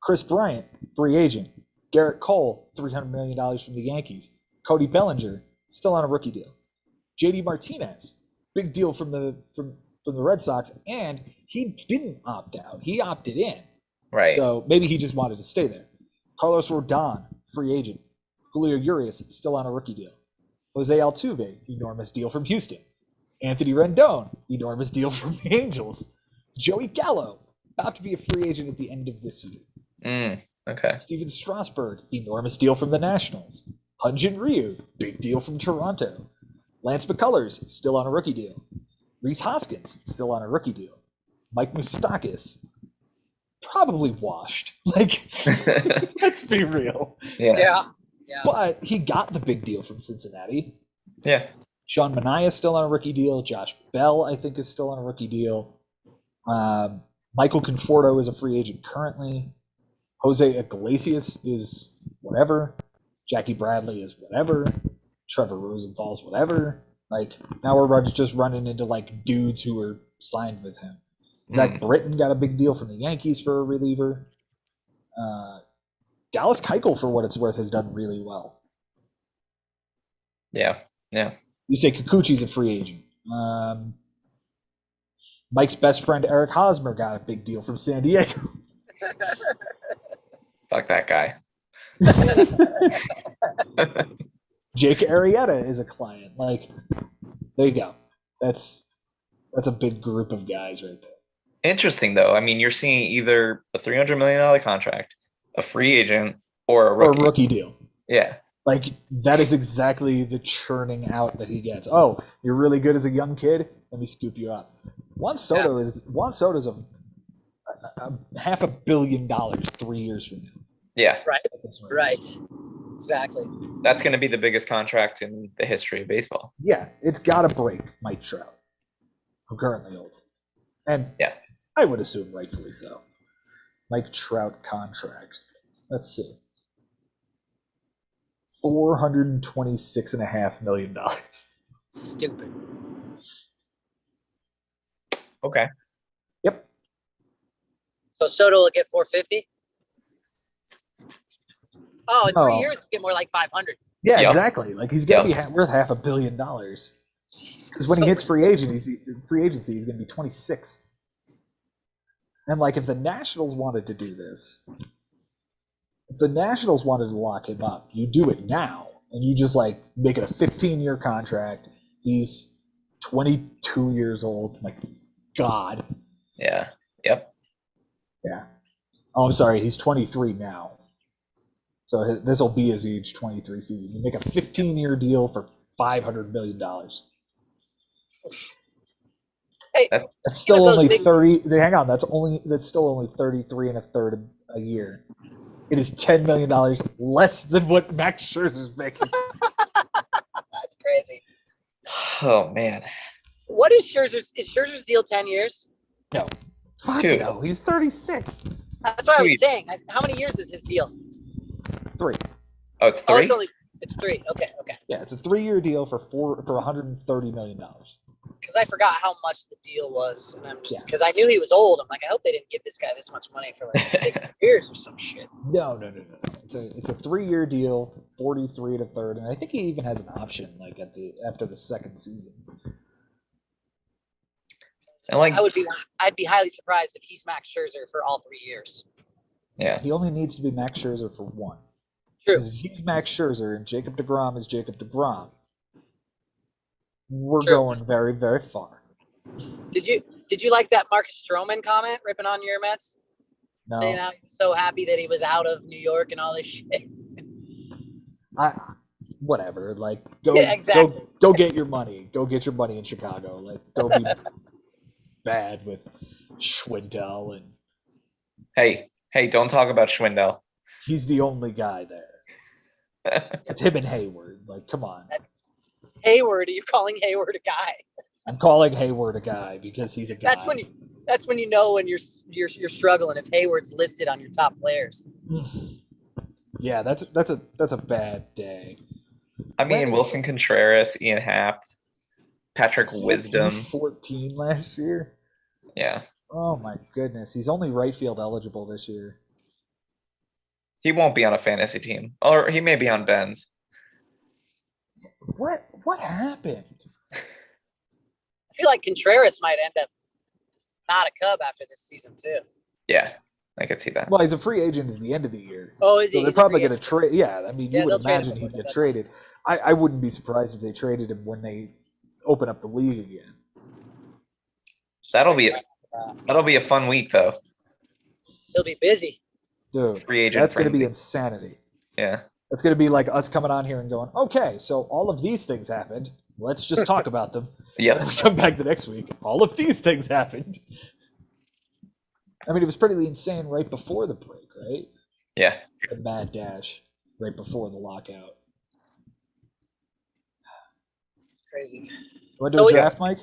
Chris Bryant, free agent. Garrett Cole, $300 million from the Yankees. Cody Bellinger, still on a rookie deal. JD Martinez, big deal from the Red Sox, and he didn't opt out. He opted in. Right. So maybe he just wanted to stay there. Carlos Rodon, free agent. Julio Urias, still on a rookie deal. Jose Altuve, enormous deal from Houston. Anthony Rendon, enormous deal from the Angels. Joey Gallo, about to be a free agent at the end of this year. Okay. Steven Strasburg, enormous deal from the Nationals. Hyun-Jin Ryu, big deal from Toronto. Lance McCullers, still on a rookie deal. Rhys Hoskins, still on a rookie deal. Mike Moustakas, probably washed. Like, let's be real. Yeah. Yeah. But he got the big deal from Cincinnati. Yeah. Sean Manaea is still on a rookie deal. Josh Bell, I think, is still on a rookie deal. Michael Conforto is a free agent currently. Jose Iglesias is whatever. Jackie Bradley is whatever. Trevor Rosenthal's whatever. Like, now we're just running into, like, dudes who are signed with him. Zach Britton got a big deal from the Yankees for a reliever. Dallas Keuchel, for what it's worth, has done really well. Yeah. Yeah. You say Kikuchi's a free agent. Mike's best friend, Eric Hosmer, got a big deal from San Diego. Fuck that guy. Jake Arrieta is a client. Like, there you go. That's a big group of guys right there. Interesting, though. I mean, you're seeing either a $300 million contract, a free agent, or a rookie. Or a rookie deal. Yeah. Like, that is exactly the churning out that he gets. Oh, you're really good as a young kid? Let me scoop you up. Juan Soto's a $500 million 3 years from now. Yeah. Right. Exactly. That's going to be the biggest contract in the history of baseball. Yeah, it's got to break Mike Trout, who currently old. And yeah, I would assume rightfully so. Mike Trout contract. Let's see. $426.5 million. Stupid. Okay. Yep. So Soto will get 450. Oh, in 3 years, he'll get more like 500. Yeah, Yep. Exactly. Like, he's gonna be worth $500 million. Because when he hits free agency, he's gonna be 26. And like, if the Nationals wanted to do this, if the Nationals wanted to lock him up, you do it now, and you just like make it a 15-year contract. He's 22 years old. Like, God. Yeah. Yep. Yeah. Oh, I'm sorry. He's 23 now. So this will be his age 23 season. You make a 15-year deal for $500 million. Hey, that's still only 30. Hang on, that's still only 33 and a third a year. It is $10 million less than what Max Scherzer's making. That's crazy. Oh man. What is Scherzer's deal 10 years? No. Fuck Dude. no. He's 36. That's what I was Dude. saying. How many years is his deal? 3. Oh, it's Oh, three. it's 3. Okay. Yeah, it's a 3-year deal for $130 million. Because I forgot how much the deal was, and I'm just Yeah. because I knew he was old. I'm like, I hope they didn't give this guy this much money for like 6 years or some shit. No. It's a 3-year deal, 43 to third, and I think he even has an option like after the second season. And like, I'd be highly surprised if he's Max Scherzer for all 3 years. yeah, He only needs to be Max Scherzer for 1. True. Because if he's Max Scherzer and Jacob deGrom is Jacob deGrom, we're True. going very, very far. Did you like that Marcus Stroman comment ripping on your Mets? Saying No, how he was so happy that he was out of New York and all this shit. whatever. Like, go, Yeah, exactly. go get your money. Go get your money in Chicago. Like, go be bad with Schwindel, and hey, don't talk about Schwindel. he's the only guy there. It's him and Hayward. Like, come on. Hayward, are you calling Hayward a guy? I'm calling Hayward a guy because he's a guy. That's when you know when you're struggling if Hayward's listed on your top players. Yeah, that's a bad day. I mean, When- Wilson Contreras, Ian Happ, Patrick Wisdom. 14 last year. Yeah, Oh my goodness, he's only right field eligible this year. he won't be on a fantasy team, or he may be on Ben's. What happened? I feel like Contreras might end up not a Cub after this season too. Yeah, I could see that. Well, he's a free agent at the end of the year. Oh, is So he? they're He's a probably free going to agent. trade. Yeah, I mean, Yeah, you would they'll trade him imagine he'd before get the traded. I wouldn't be surprised if they traded him when they open up the league again. That'll be a fun week though. He'll be busy. Dude, Free agent. that's going to be friendly. insanity. Yeah. That's going to be like us coming on here and going, okay, so all of these things happened. Let's just talk about them. And Yep. then we come back the next week. All of these things happened. I mean, it was pretty insane right before the break, right? Yeah. The mad dash right before the lockout. It's crazy. You want to So do a we- draft, Mike?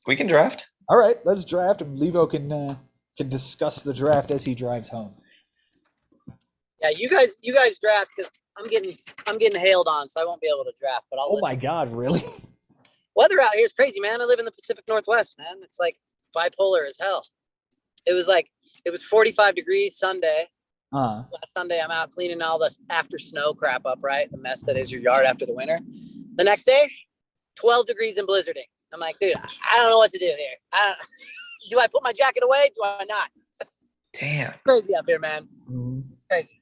We can draft. All right, let's draft, and Levo can discuss the draft as he drives home. Yeah, you guys draft because I'm getting hailed on, so I won't be able to draft. But I'll Oh listen. my God, really? Weather out here is crazy, man. I live in the Pacific Northwest, man. It's like bipolar as hell. It was 45 degrees Sunday. Last Sunday, I'm out cleaning all the after snow crap up, right? The mess that is your yard after the winter. The next day, 12 degrees and blizzarding. I'm like, dude, I don't know what to do here. Do I put my jacket away? Do I not? Damn. It's crazy up here, man. Mhm. Crazy.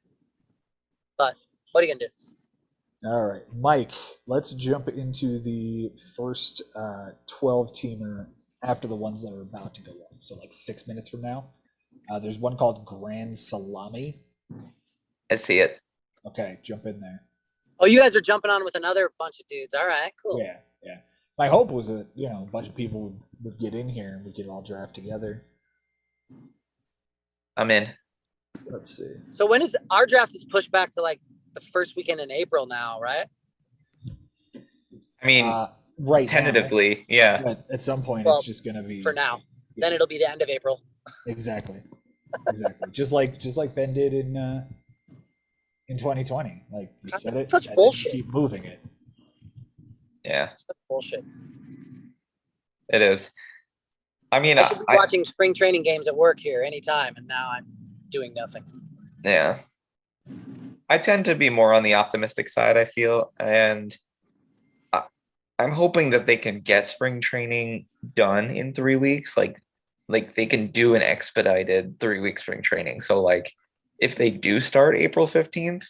But what are you gonna do? All right, Mike, let's jump into the first 12-teamer after the ones that are about to go up. So like 6 minutes from now. There's one called Grand Salami. I see it. Okay, jump in there. Oh, you guys are jumping on with another bunch of dudes. All right, cool. Yeah. My hope was that, a bunch of people would get in here and we could all draft together. I'm in. Let's see. So when is our draft is pushed back to like the first weekend in April now, right? I mean, Right now, tentatively, yeah. but at some point Well, it's just going to be For now. Yeah. Then it'll be the end of April. Exactly. just like Ben did in 2020. Like you said it, Such and then bullshit. keep moving it. Yeah, It's bullshit. it is. I mean, I should be watching spring training games at work here anytime, and now I'm doing nothing. yeah. I tend to be more on the optimistic side, I feel, and I'm hoping that they can get spring training done in 3 weeks. Like they can do an expedited 3-week spring training. So like if they do start April 15th,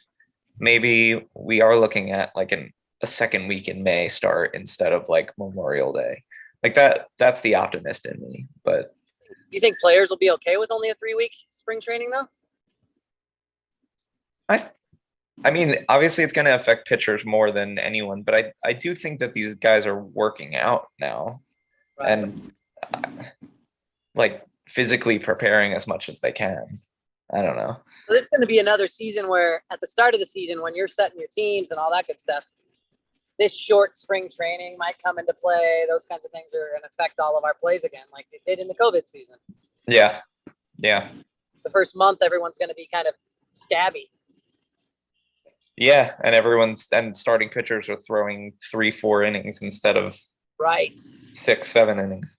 maybe we are looking at like a second week in May start instead of like Memorial Day. Like that's the optimist in me. But You think players will be okay with only a 3-week spring training though? I mean, obviously it's going to affect pitchers more than anyone, but I do think that these guys are working out now Right. and like physically preparing as much as they can. I don't know. So this is going to be another season where at the start of the season, when you're setting your teams and all that good stuff, this short spring training might come into play. Those kinds of things are going to affect all of our plays again, like it did in the COVID season. Yeah. Yeah. The first month, everyone's going to be kind of scabby. Yeah. And starting pitchers are throwing 3-4 innings instead of Right. 6-7 innings.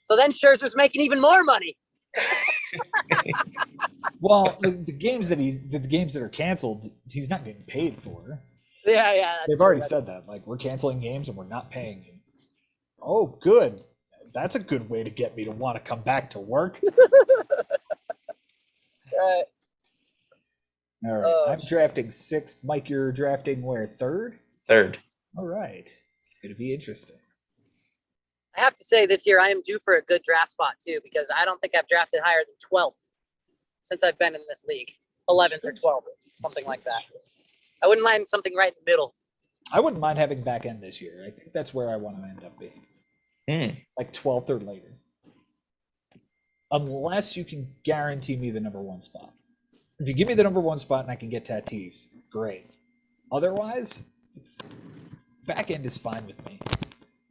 So then Scherzer's making even more money. Well, the games that are canceled, he's not getting paid for. Yeah. They've already said that. Like, we're canceling games and we're not paying him. Oh, good. That's a good way to get me to want to come back to work. Right. All right. I'm drafting 6th. Mike, you're drafting where? 3rd? 3rd. All right. It's going to be interesting. I have to say this year I am due for a good draft spot too, because I don't think I've drafted higher than 12th since I've been in this league. 11th or 12th, something like that. I wouldn't mind something right in the middle. I wouldn't mind having back end this year. I think that's where I want to end up being. Like 12th or later. Unless you can guarantee me the number 1 spot. If you give me the number 1 spot and I can get Tatis, great. Otherwise, back end is fine with me.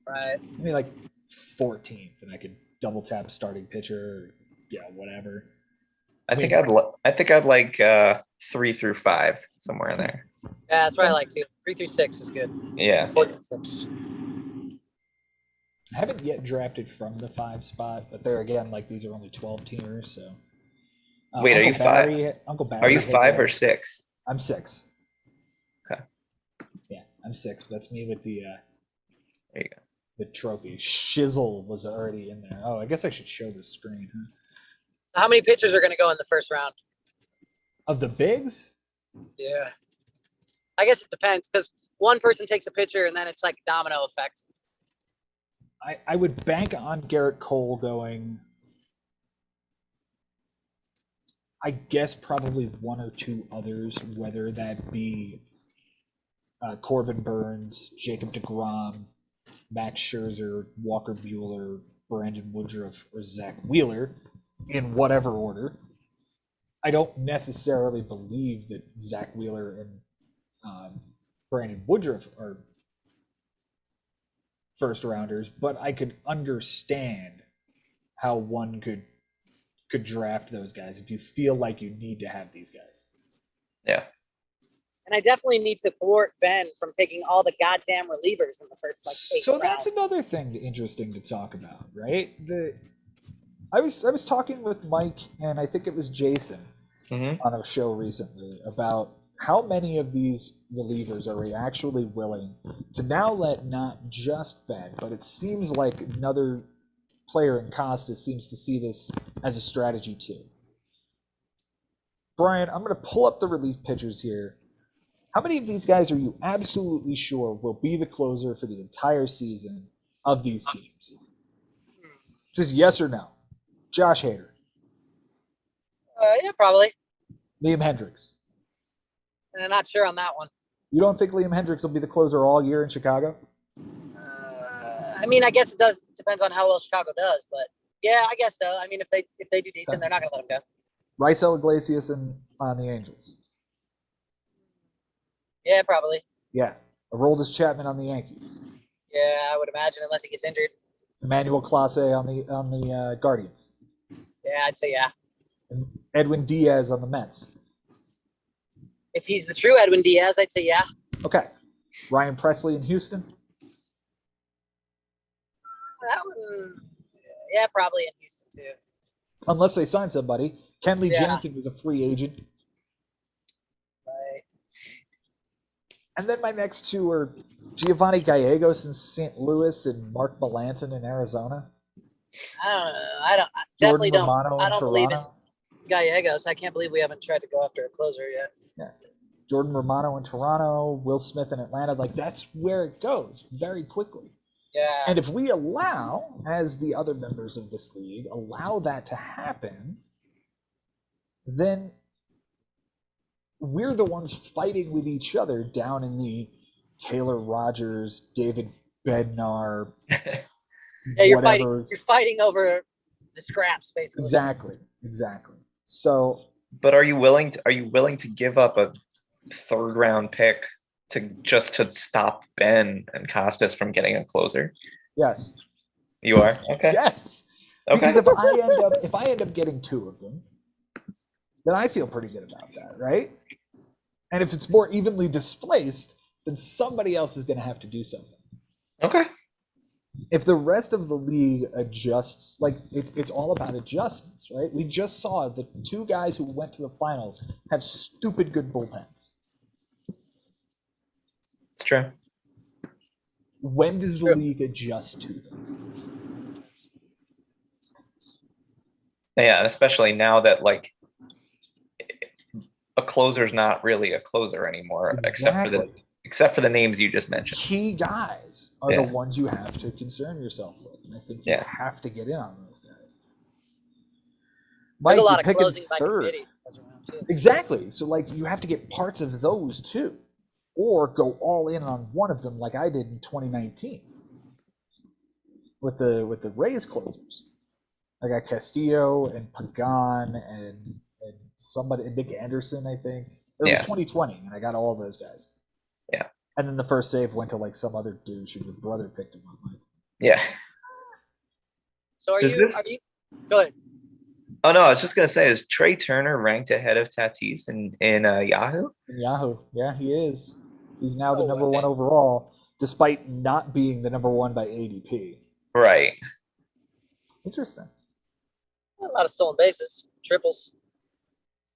Right. I mean, like 14th, and I could double tap starting pitcher, whatever. I think I'd like 3 through 5, somewhere in there. Yeah, that's what I like too. 3 through 6 is good. Yeah. 4 through 6. I haven't yet drafted from the 5 spot, but there again, like these are only 12 teamers, so. Wait, are you 5? Uncle Barry. Are you 5 or 6? I'm 6. Okay. Yeah, I'm 6. That's me with the there you go. The trophy. Shizzle was already in there. Oh, I guess I should show the screen, huh? So how many pitchers are going to go in the first round? Of the bigs? Yeah. I guess it depends, because one person takes a pitcher and then it's like a domino effect. I would bank on Garrett Cole going, I guess probably 1 or 2 others, whether that be Corbin Burns, Jacob deGrom, Max Scherzer, Walker Buehler, Brandon Woodruff, or Zach Wheeler, in whatever order. I don't necessarily believe that Zach Wheeler and Brandon Woodruff are first rounders, but I could understand how one could draft those guys if you feel like you need to have these guys. Yeah. And I definitely need to thwart Ben from taking all the goddamn relievers in the first 8 So rounds. that's another thing interesting to talk about, right? I was talking with Mike and I think it was Jason on a show recently about how many of these relievers are we actually willing to now let not just Ben, but it seems like another player in Costa seems to see this as a strategy too. Brian, I'm going to pull up the relief pitchers here. How many of these guys are you absolutely sure will be the closer for the entire season of these teams? Just yes or no. Josh Hader. Yeah, probably. Liam Hendricks. And I'm not sure on that one. You don't think Liam Hendricks will be the closer all year in Chicago? I mean, I guess it does. Depends on how well Chicago does, but yeah, I guess so. I mean, if they do decent, they're not going to let him go. Raisel Iglesias on the Angels. Yeah, probably. Yeah. Aroldis Chapman on the Yankees. Yeah, I would imagine, unless he gets injured. Emmanuel Clase on the Guardians. Yeah, I'd say yeah. And Edwin Diaz on the Mets. If he's the true Edwin Diaz, I'd say yeah. Okay. Ryan Presley in Houston. That one, yeah, probably in Houston too. Unless they sign somebody. Kenley Yeah. Jansen was a free agent. Right. And then my next 2 are Giovanni Gallegos in St. Louis and Mark Melanson in Arizona. I don't know. I definitely Jordan don't. Romano I in don't believe in Toronto. Gallegos. I can't believe we haven't tried to go after a closer yet. Yeah. Jordan Romano in Toronto, Will Smith in Atlanta. Like, that's where it goes very quickly. Yeah. And if we allow, as the other members of this league, allow that to happen, then we're the ones fighting with each other down in the Taylor Rogers, David Bednar, Yeah, you're whatever. fighting over the scraps, basically. Exactly. So But are you willing to give up a 3rd round pick to stop Ben and Costas from getting a closer? Yes. You are? Okay. Yes. Okay. Because if I end up getting 2 of them, then I feel pretty good about that, right? And if it's more evenly displaced, then somebody else is going to have to do something. Okay. If the rest of the league adjusts, like it's all about adjustments, right? We just saw the 2 guys who went to the finals have stupid good bullpens. It's true. When does the league adjust to this? Yeah, especially now that like a closer's not really a closer anymore, Exactly. except for the names you just mentioned. Key guys are Yeah. the ones you have to concern yourself with, and I think you Yeah. have to get in on those guys. There's Mike, a lot you're of picking closing by 3rd. committee. Goes around, too. Exactly. So like you have to get parts of those too, or go all in on one of them, like I did in 2019 with the Rays closers. I got Castillo and Pagan and somebody, and Nick Anderson, I think. It was Yeah. 2020, and I got all those guys. Yeah. And then the first save went to like some other douche, and your brother picked him up. Like, Yeah. So are Does you? this- Are you? Go ahead. Oh no, I was just gonna say, is Trey Turner ranked ahead of Tatis in Yahoo? in Yahoo, yeah, he is. He's now the Oh, number okay. 1 overall, despite not being the number 1 by ADP. Right. Interesting. A lot of stolen bases, triples.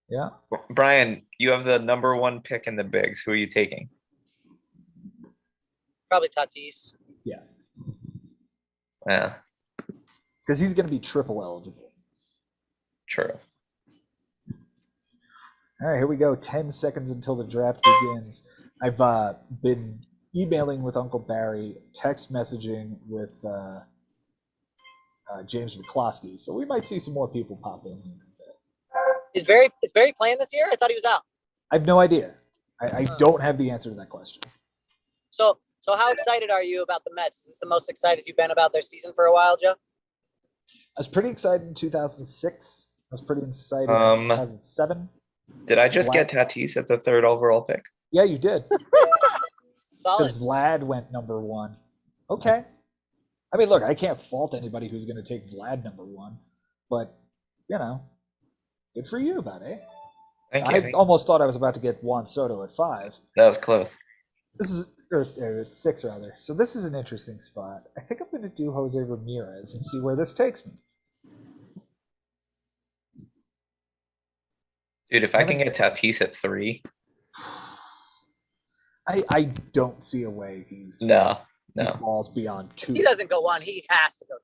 Yeah. Brian, you have the number 1 pick in the bigs. Who are you taking? Probably Tatis. Yeah. Because he's going to be triple eligible. True. All right, here we go. 10 seconds until the draft begins. I've been emailing with Uncle Barry, text messaging with James McCloskey, so we might see some more people pop in here. Is Barry playing this year? I thought he was out. I have no idea. I don't have the answer to that question. So how excited are you about the Mets? Is this the most excited you've been about their season for a while, Joe? I was pretty excited in 2006. I was pretty excited in 2007. Did I just get Tatis at the 3rd overall pick? Yeah, you did. Solid. Because Vlad went number 1. Okay. I mean, look, I can't fault anybody who's going to take Vlad number 1, but, you know, good for you, buddy. Thank I you. almost thought I was about to get Juan Soto at 5. That was close. This is, or 6 rather. So this is an interesting spot. I think I'm going to do Jose Ramirez and see where this takes me. Dude, if I can get Tatis at 3. I don't see a way he falls beyond 2. He doesn't go 1. He has to go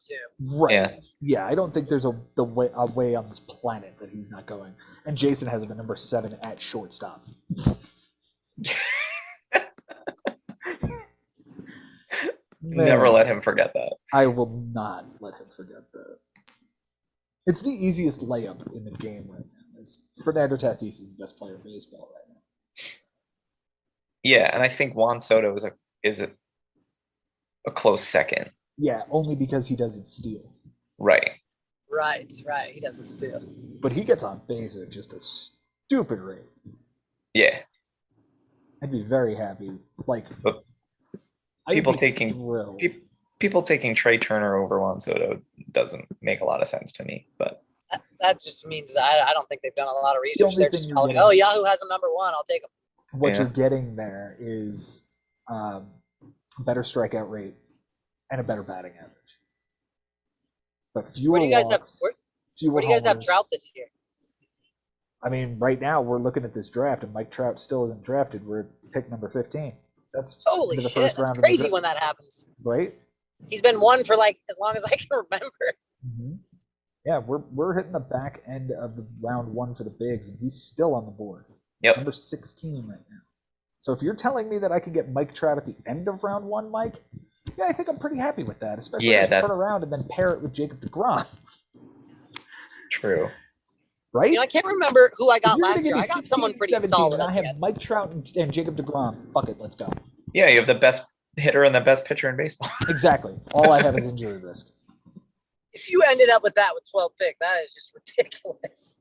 2. Right. Yeah, I don't think there's a way on this planet that he's not going. And Jason has him at number 7 at shortstop. Never Man, let him forget that. I will not let him forget that. It's the easiest layup in the game right now. Fernando Tatis is the best player in baseball right now. Yeah, and I think Juan Soto is a close second. Yeah, only because he doesn't steal. Right. Right. He doesn't steal. But he gets on base at just a stupid rate. Yeah. I'd be very happy. Like, But I'd people be taking- thrilled. People taking Trey Turner over Juan Soto doesn't make a lot of sense to me, but That just means I don't think they've done a lot of research. only They're thing just you're following, getting- oh, Yahoo has him number 1. I'll take him. What Yeah. you're getting there is better strikeout rate and a better batting average. But fewer Where do you guys have? walks, Where fewer do you guys have homers. Trout this year? I mean, right now we're looking at this draft, and Mike Trout still isn't drafted. We're at pick number 15. That's Holy into the shit! first That's round of the crazy draft. when that happens. Right? He's been 1 for like as long as I can remember. Yeah, we're hitting the back end of the round 1 for the bigs, and he's still on the board. yep. Number 16 right now. So if you're telling me that I could get Mike Trout at the end of round 1, Mike, yeah, I think I'm pretty happy with that. Especially Yeah, if I turn around and then pair it with Jacob DeGrom. True. Right? You know, I can't remember who I If got you're gonna last give year. me I got 16, someone pretty 17, solid. and I At the have end. Mike Trout and Jacob DeGrom. Fuck it, let's go. Yeah, you have the best hitter and the best pitcher in baseball. Exactly. All I have is injury risk. If you ended up with that with 12th pick, that is just ridiculous.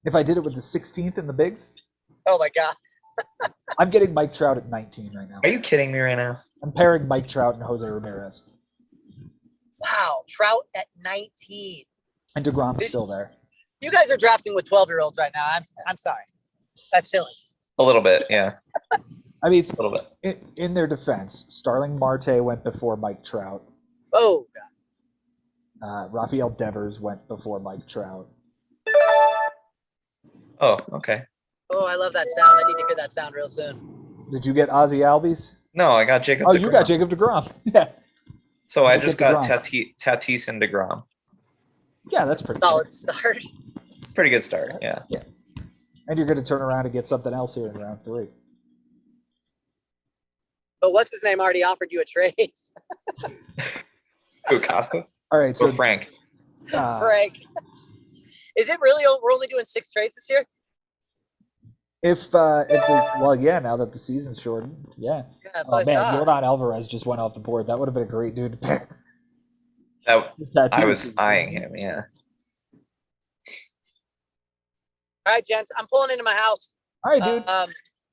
If I did it with the 16th in the bigs, Oh my god. I'm getting Mike Trout at 19 right now. Are you kidding me right now? I'm pairing Mike Trout and Jose Ramirez. Wow. Trout at 19. And DeGrom's still there. You guys are drafting with 12-year-olds right now. I'm sorry. That's silly. A little bit, yeah. I mean, A little bit. in their defense, Starling Marte went before Mike Trout. Oh god. Rafael Devers went before Mike Trout. Oh, okay. Oh, I love that sound. I need to hear that sound real soon. Did you get Ozzy Albies? No, I got Jacob. Oh, you got deGrom. Jacob DeGrom. Yeah. So I Jacob just got deGrom. Tatis and DeGrom. Yeah, that's pretty Solid sick. start. Pretty good start, yeah. Yeah. And you're going to turn around and get something else here in round 3. But what's his name already offered you a trade? Who, Costas? All right, so Or Frank? Frank. Is it really? We're only doing 6 trades this year? well, yeah, now that the season's shortened, yeah. Yeah, that's Oh what I man, saw. Yordan Alvarez just went off the board. That would have been a great dude to pair. That, I Tatis was is- eyeing him, yeah. All right, gents. I'm pulling into my house. All right, dude. I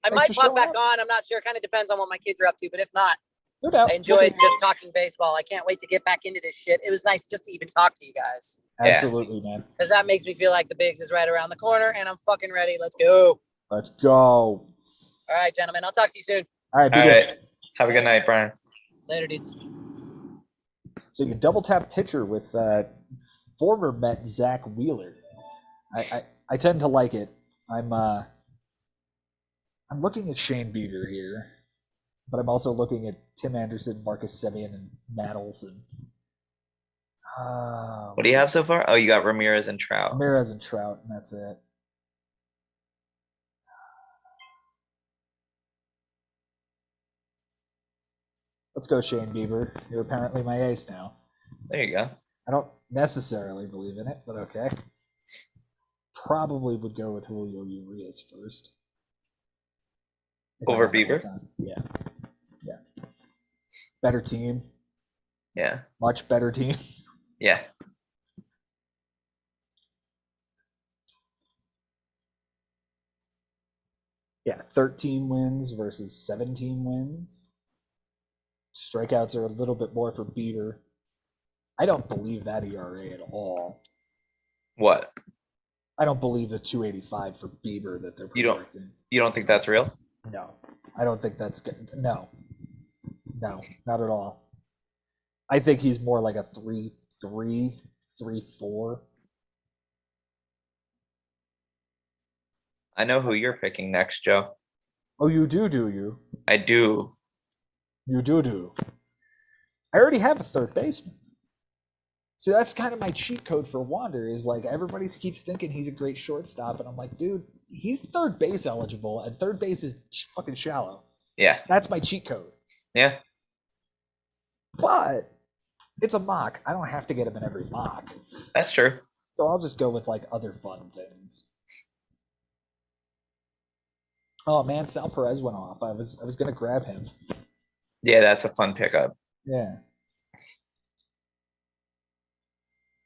Thanks might for pop showing back up. on. I'm not sure. Kind of depends on what my kids are up to. But if not, No doubt. I enjoyed just talking baseball. I can't wait to get back into this shit. It was nice just to even talk to you guys. Absolutely, man. Because that makes me feel like the Bigs is right around the corner and I'm fucking ready. Let's go. Let's go. All right, gentlemen. I'll talk to you soon. All right, be All good. right. Have a good night, Brian. Later, dudes. So you can double tap pitcher with former Met Zach Wheeler. I tend to like it. I'm looking at Shane Bieber here, but I'm also looking at Tim Anderson, Marcus Semien, and Matt Olson. What do you have so far? Oh, you got Ramirez and Trout. Ramirez and Trout, and that's it. Let's go, Shane Bieber. You're apparently my ace now. There you go. I don't necessarily believe in it, but okay. Probably would go with Julio Urias first. If I Over had more Bieber? time. Yeah. Yeah. Better team. Yeah. Much better team. Yeah. Yeah, 13 wins versus 17 wins. Strikeouts are a little bit more for Bieber. I don't believe that ERA at all. What? I don't believe the 285 for Bieber that they're You don't- projecting. You don't think that's real? No, I don't think that's good. No, not at all. I think he's more like a 3-3, 3-4. I know who you're picking next, Joe. Oh, you do you? I do. You do. I already have a third baseman. See, that's kind of my cheat code for Wander is like everybody keeps thinking he's a great shortstop, and I'm like, dude, he's third base eligible, and third base is fucking shallow. Yeah. That's my cheat code. Yeah. But it's a mock. I don't have to get him in every mock. That's true. So I'll just go with like other fun things. Oh man, Sal Perez went off. I was gonna grab him. Yeah, that's a fun pickup. Yeah.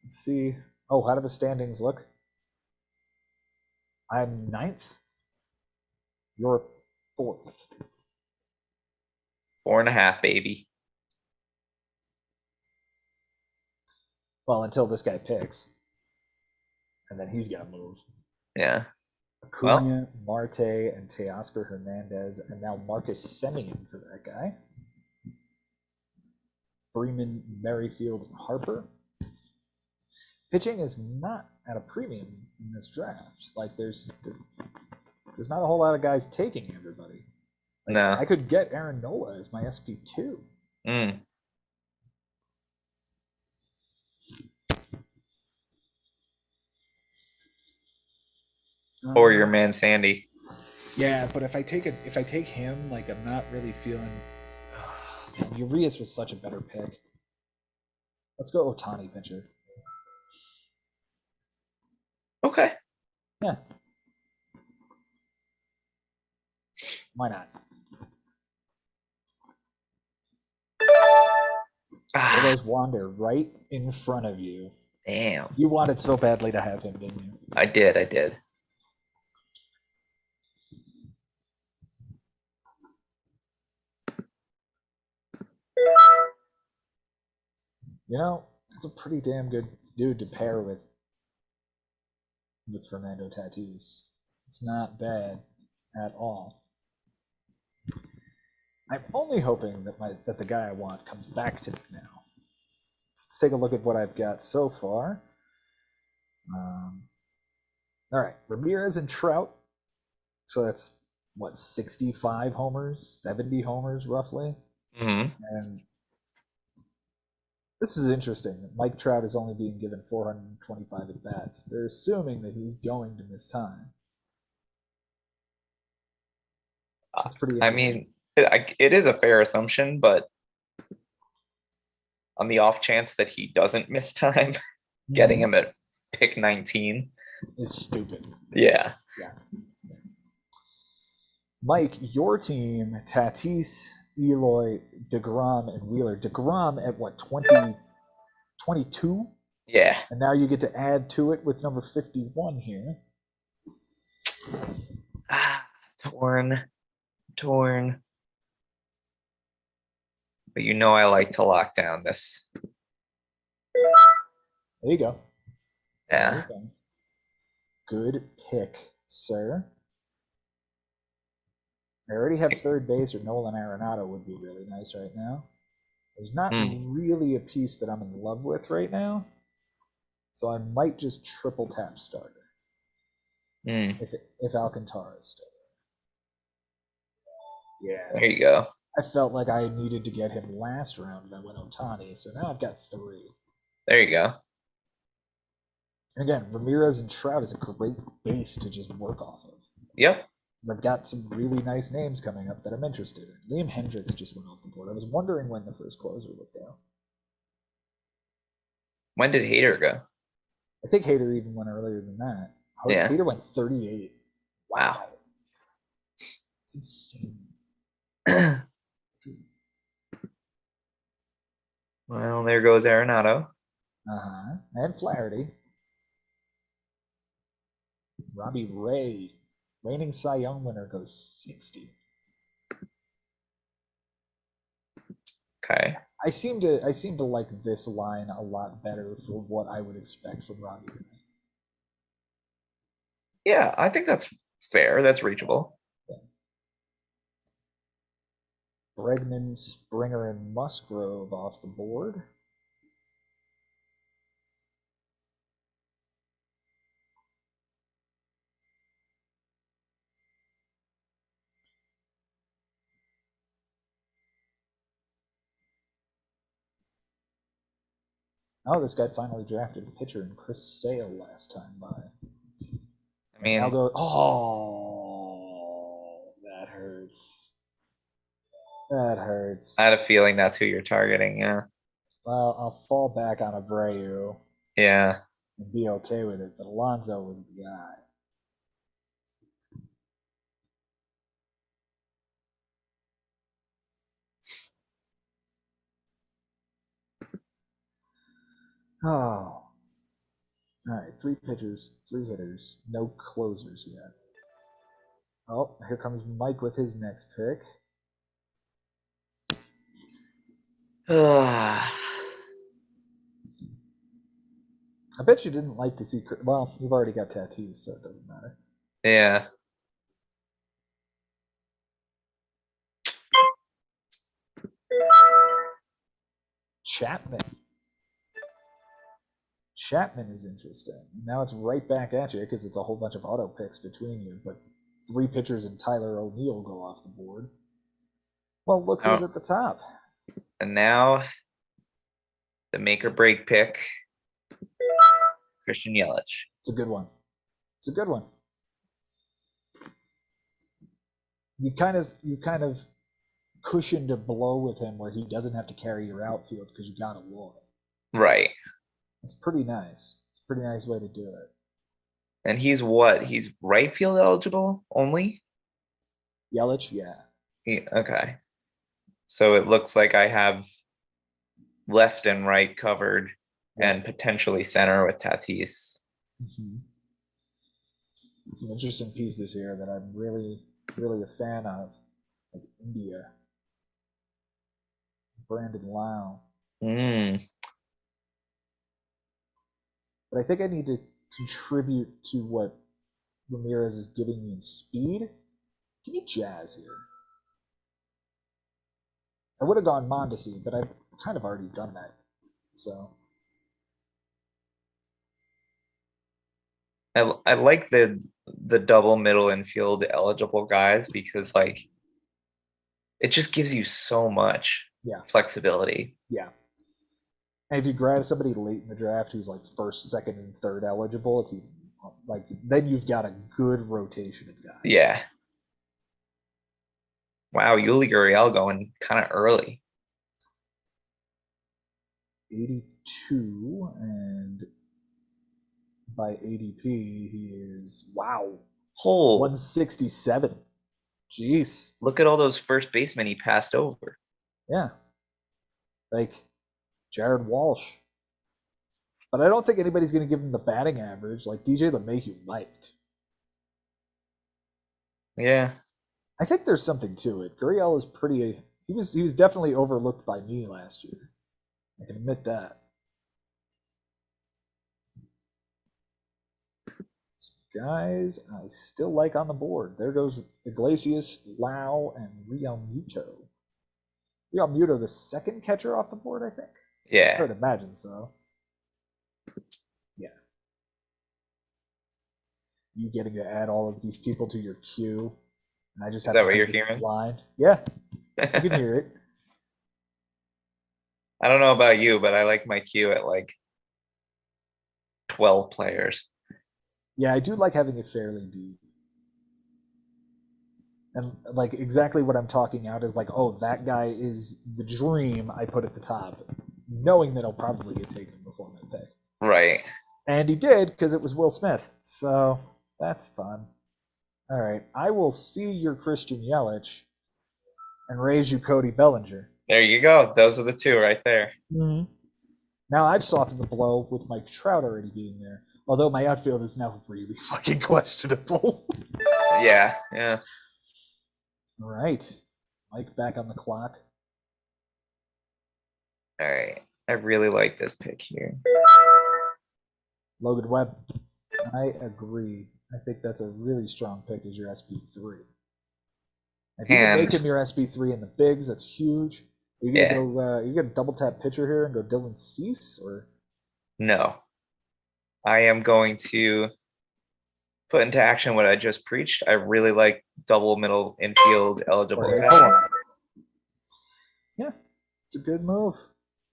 Let's see. Oh, how do the standings look? I'm 9th. You're 4th. 4.5, baby. Well, until this guy picks. And then he's got to move. Yeah. Acuna, Marte, and Teoscar Hernandez, and now Marcus Semien for that guy. Freeman, Merrifield, and Harper. Pitching is not at a premium in this draft. Like there's not a whole lot of guys taking everybody. Like, No. I could get Aaron Nola as my SP2. Mm. Or your man Sandy. Yeah, but if I take him, like I'm not really feeling. Urias was such a better pick. Let's go Ohtani pitcher. Okay. Yeah. Why not? There Ah, goes Wander right in front of you. damn. You wanted so badly to have him, didn't you? I did. You know, that's a pretty damn good dude to pair with Fernando Tatis. It's not bad at all. I'm only hoping that the guy I want comes back to me now. Let's take a look at what I've got so far. All right, Ramirez and Trout. So that's what, 65 homers, 70 homers roughly. Hmm. And this is interesting that Mike Trout is only being given 425 at bats. They're assuming that he's going to miss time. That's pretty I interesting. mean, it is a fair assumption, but on the off chance that he doesn't miss time, getting him at pick 19 is stupid. Yeah. Yeah. Mike, your team, Tatis, Eloy, DeGrom, and Wheeler. DeGrom at what, 20, 22? Yeah. And now you get to add to it with number 51 here. Torn. But you know I like to lock down this. There you go. Yeah. There you go. Good pick, sir. I already have third base, or Nolan Arenado would be really nice right now. There's not really a piece that I'm in love with right now, so I might just triple tap starter if Alcantara is still there. Yeah. There you go. I felt like I needed to get him last round, and I went Ohtani, so now I've got 3. There you go. And again, Ramirez and Trout is a great base to just work off of. Yep. I've got some really nice names coming up that I'm interested in. Liam Hendricks just went off the board. I was wondering when the first closer would go. When did Hader go? I think Hader even went earlier than that. Yeah. Hader went 38. Wow. It's insane. Well, there goes Arenado. And Flaherty. Robbie Ray, reigning Cy Young winner, goes 60. Okay. I seem to like this line a lot better for what I would expect from Robbie Ray. Yeah, I think that's fair. That's reachable. Yeah. Bregman, Springer, and Musgrove off the board. Oh, this guy finally drafted a pitcher in Chris Sale last time by. I mean, I'll go. Oh, that hurts. That hurts. I had a feeling that's who you're targeting. Yeah. Well, I'll fall back on Abreu. Yeah. And be okay with it, but Alonso was the guy. Oh. All right, 3 pitchers, 3 hitters, no closers yet. Oh, here comes Mike with his next pick. I bet you didn't like to see. Well, you've already got Tatis, so it doesn't matter. Yeah. Chapman. Chapman is interesting. Now it's right back at you because it's a whole bunch of auto picks between you, but 3 pitchers and Tyler O'Neill go off the board. Well, look who's at the top. And now the make or break pick, Christian Yelich. It's a good one. It's a good one. You kind of cushioned a blow with him where he doesn't have to carry your outfield because you got a Loy. Right. It's pretty nice. It's a pretty nice way to do it. And he's what? He's right field eligible only? Yelich, yeah. Okay. So it looks like I have left and right covered and potentially center with Tatis. Some interesting pieces here that I'm really, really a fan of, like India. Brandon Lau. but I think I need to contribute to what Ramirez is giving me in speed. Give me Jazz here. I would have gone Mondesi, but I've kind of already done that. So I like the double middle infield eligible guys because like it just gives you so much yeah, flexibility. yeah. And if you grab somebody late in the draft who's like first, second, and third eligible, it's even like then you've got a good rotation of guys. Yeah. Wow, Yuli Gurriel going kind of early. 82, and by ADP he is wow Oh, 167. Jeez, look at all those first basemen he passed over. yeah, like Jared Walsh. But I don't think anybody's going to give him the batting average like DJ LeMahieu liked. Yeah. I think there's something to it. Gurriel is pretty. He was definitely overlooked by me last year. I can admit that. Guys, I still like on the board. There goes Iglesias, Lau, and Real Muto. Real Muto, the second catcher off the board, I think. I Yeah. would imagine so. Yeah. You getting to add all of these people to your queue, and I just have that to what do you're this hearing? blind. Yeah, you can hear it. I don't know about you, but I like my queue at like 12 players. Yeah, I do like having it fairly deep. And like exactly what I'm talking out is like, oh, that guy is the dream I put at the top, knowing that I'll probably get taken before my pick. Right. And he did because it was Will Smith. So that's fun. All right. I will see your Christian Yelich and raise you Cody Bellinger. There you go. Those are the two right there. Mm-hmm. Now I've softened the blow with Mike Trout already being there. Although my outfield is now really fucking questionable. Yeah. Yeah. All right. Mike back on the clock. All right. I really like this pick here. Logan Webb. I agree. I think that's a really strong pick as your SB3. If you can make him your SB3 in the bigs, that's huge. Are you gonna go? You gonna double tap pitcher here and go Dylan Cease or? No. I am going to put into action what I just preached. I really like double middle infield eligible guys. Yeah, it's a good move.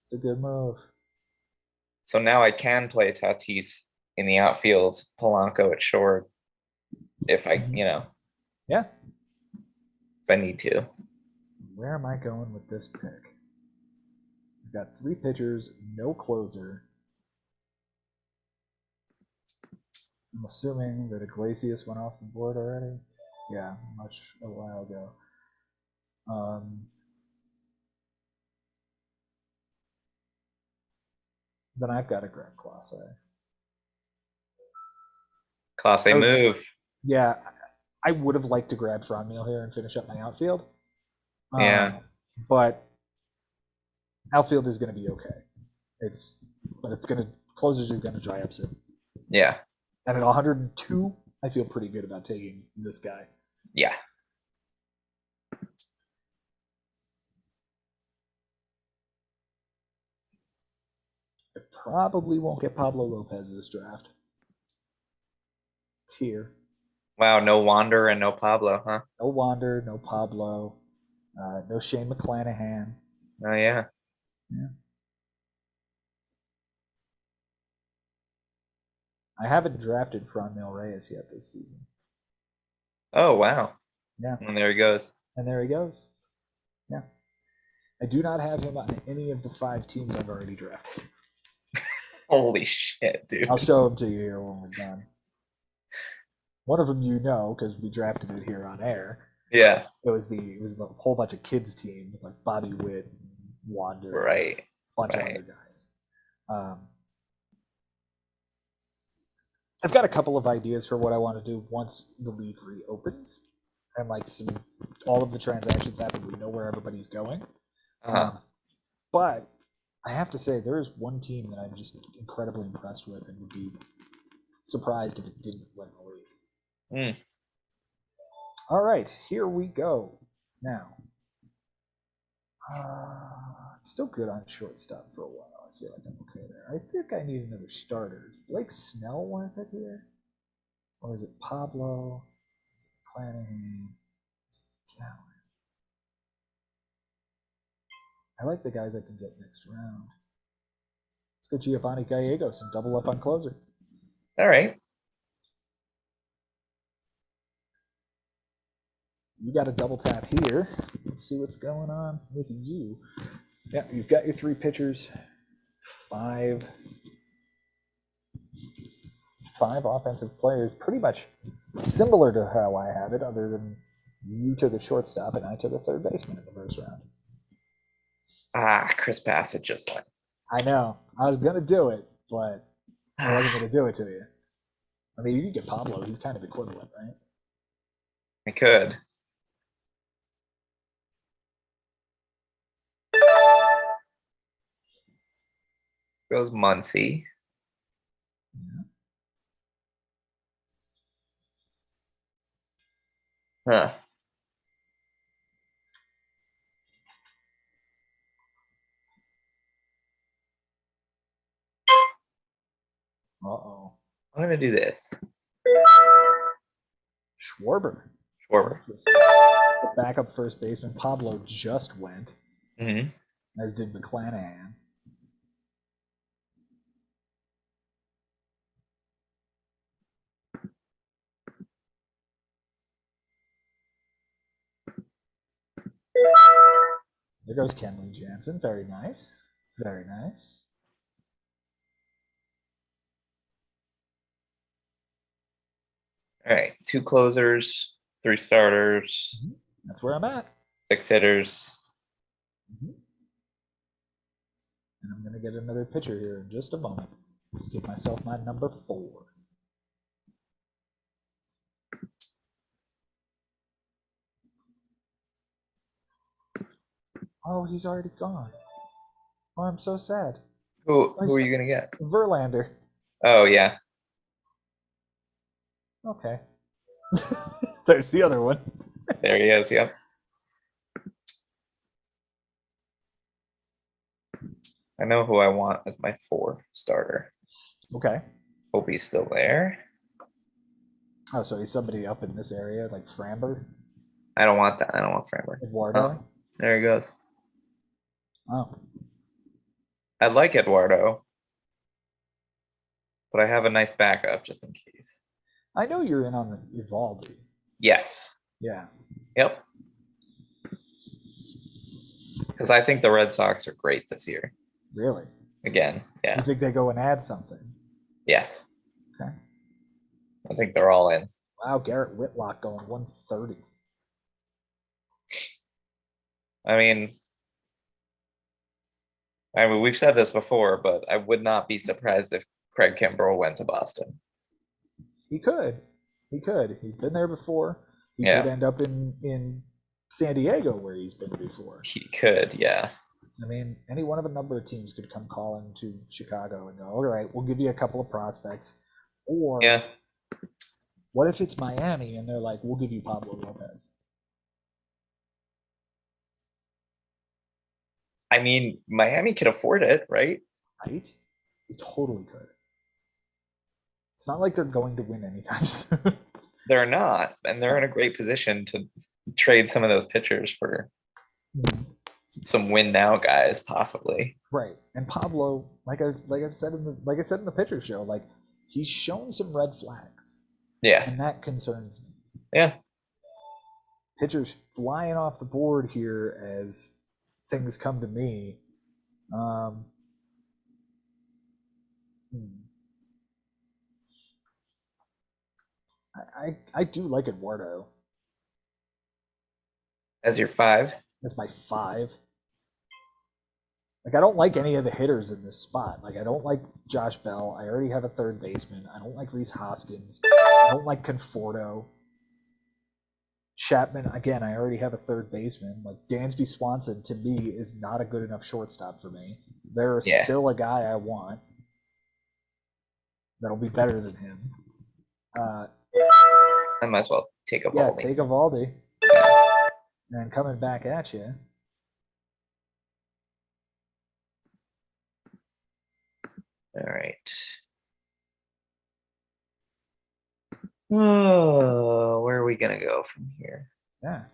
It's a good move. So now I can play Tatis in the outfield, Polanco at short, if I, Yeah. if I need to. Where am I going with this pick? We've got 3 pitchers, no closer. I'm assuming that Iglesias went off the board already. Yeah, a while ago. Then I've got to grab Clase. Class A move. Yeah, I would have liked to grab Franmil here and finish up my outfield. Yeah. But outfield is going to be okay. Closer's just going to dry up soon. Yeah. And at 102, I feel pretty good about taking this guy. Yeah. I probably won't get Pablo Lopez this draft. It's here. Wow, no Wander and no Pablo, huh? No Wander, no Pablo, no Shane McClanahan. Oh, yeah. Yeah. I haven't drafted Franmil Reyes yet this season. Oh, wow. Yeah. And there he goes. And there he goes. Yeah. I do not have him on any of the 5 teams I've already drafted. Holy shit, dude. I'll show them to you here when we're done. One of them because we drafted it here on air. Yeah. It was the whole bunch of kids team with like Bobby Witt, Wander, Right. a bunch of Right. other guys. I've got a couple of ideas for what I want to do once the league reopens and like all of the transactions happen. We know where everybody's going. Uh-huh. But I have to say, there is one team that I'm just incredibly impressed with and would be surprised if it didn't win the league. Mm. All right, here we go. Now, still good on shortstop for a while. I feel like I'm okay there. I think I need another starter. Is Blake Snell worth it here? Or is it Pablo? Is it McClanahan? Is it Gallen? I like the guys I can get next round. Let's go Giovanni Gallegos and double up on closer. All right. You got a double tap here. Let's see what's going on with you. Yeah, you've got your 3 pitchers, 5 offensive players, pretty much similar to how I have it, other than you took a shortstop and I took a third baseman in the first round. Chris Bassett just like. I know. I was going to do it, but I wasn't going to do it to you. I mean, you can get Pablo. He's kind of equivalent, right? I could. Goes Muncy. Yeah. Huh. Uh-oh. I'm gonna do this. Schwarber. Schwarber. The backup first baseman. Pablo just went, Mm-hmm. as did McClanahan. There goes Kenley Jansen. Very nice. Very nice. All right. 2 closers, 3 starters, That's where I'm at. 6 hitters. And I'm going to get another pitcher here in just a moment. Give myself my number 4. Oh, he's already gone. Oh, I'm so sad. Who are you gonna get? Verlander. Oh yeah. Okay. There's the other one. There he is. Yep. I know who I want as my 4 starter. Okay. Hope he's still there. Oh, so he's somebody up in this area, like Framber, I don't want that. I don't want Framber. Eduardo. There he goes. Oh. I like Eduardo, but I have a nice backup just in case. I know you're in on the Evaldi. Yes. Yeah. Yep. Because I think the Red Sox are great this year. Really? Again, yeah. You think they go and add something? Yes. Okay. I think they're all in. Wow, Garrett Whitlock going 130. I mean, we've said this before, but I would not be surprised if Craig Kimbrell went to Boston. He could. He could. He's been there before. He Yeah. could end up in San Diego where he's been before. He could, yeah. I mean, any one of a number of teams could come calling to Chicago and go, all right, we'll give you a couple of prospects. Or Yeah. what if it's Miami and they're like, we'll give you Pablo Lopez? I mean, Miami could afford it, right? Right? They totally could. It's not like they're going to win anytime soon. They're not, and they're in a great position to trade some of those pitchers for some win now guys, possibly. Right. And Pablo, like I've said in the pitcher show, like he's shown some red flags. Yeah. And that concerns me. Yeah. Pitchers flying off the board here as things come to me. I do like Eduardo. As your 5. That's my 5. Like I don't like any of the hitters in this spot. Like I don't like Josh Bell. I already have a third baseman. I don't like Rhys Hoskins. I don't like Conforto. Chapman, again, I already have a third baseman. Like Dansby Swanson, to me, is not a good enough shortstop for me. There's Yeah. still a guy I want that'll be better than him. I might as well take a Yeah, Valdi. take Evaldi. And coming back at you. All right. Oh, where are we gonna go from here? Yeah.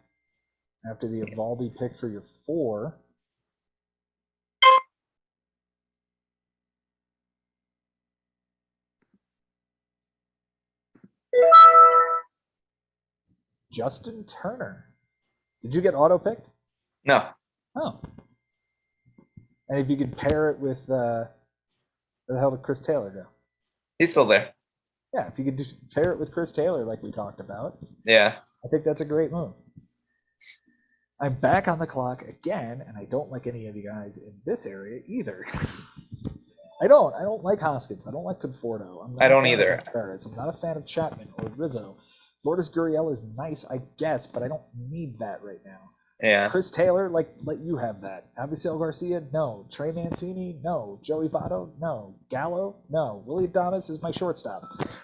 After the Evaldi pick for your 4. Justin Turner. Did you get auto picked? No, Oh. And if you could pair it with where the hell did Chris Taylor go? he's still there. Yeah, if you could just pair it with Chris Taylor like we talked about, Yeah. I think that's a great move. I'm back on the clock again, and I don't like any of the guys in this area either. I don't like Hoskins. I don't like Conforto. I'm not I don't a fan of either. Contreras. I'm not a fan of Chapman or Rizzo. Lourdes Gurriel is nice, I guess, but I don't need that right now. Yeah. Chris Taylor, let you have that. Avisail Garcia, no. Trey Mancini, no. Joey Votto, no. Gallo, no. Willie Adames is my shortstop.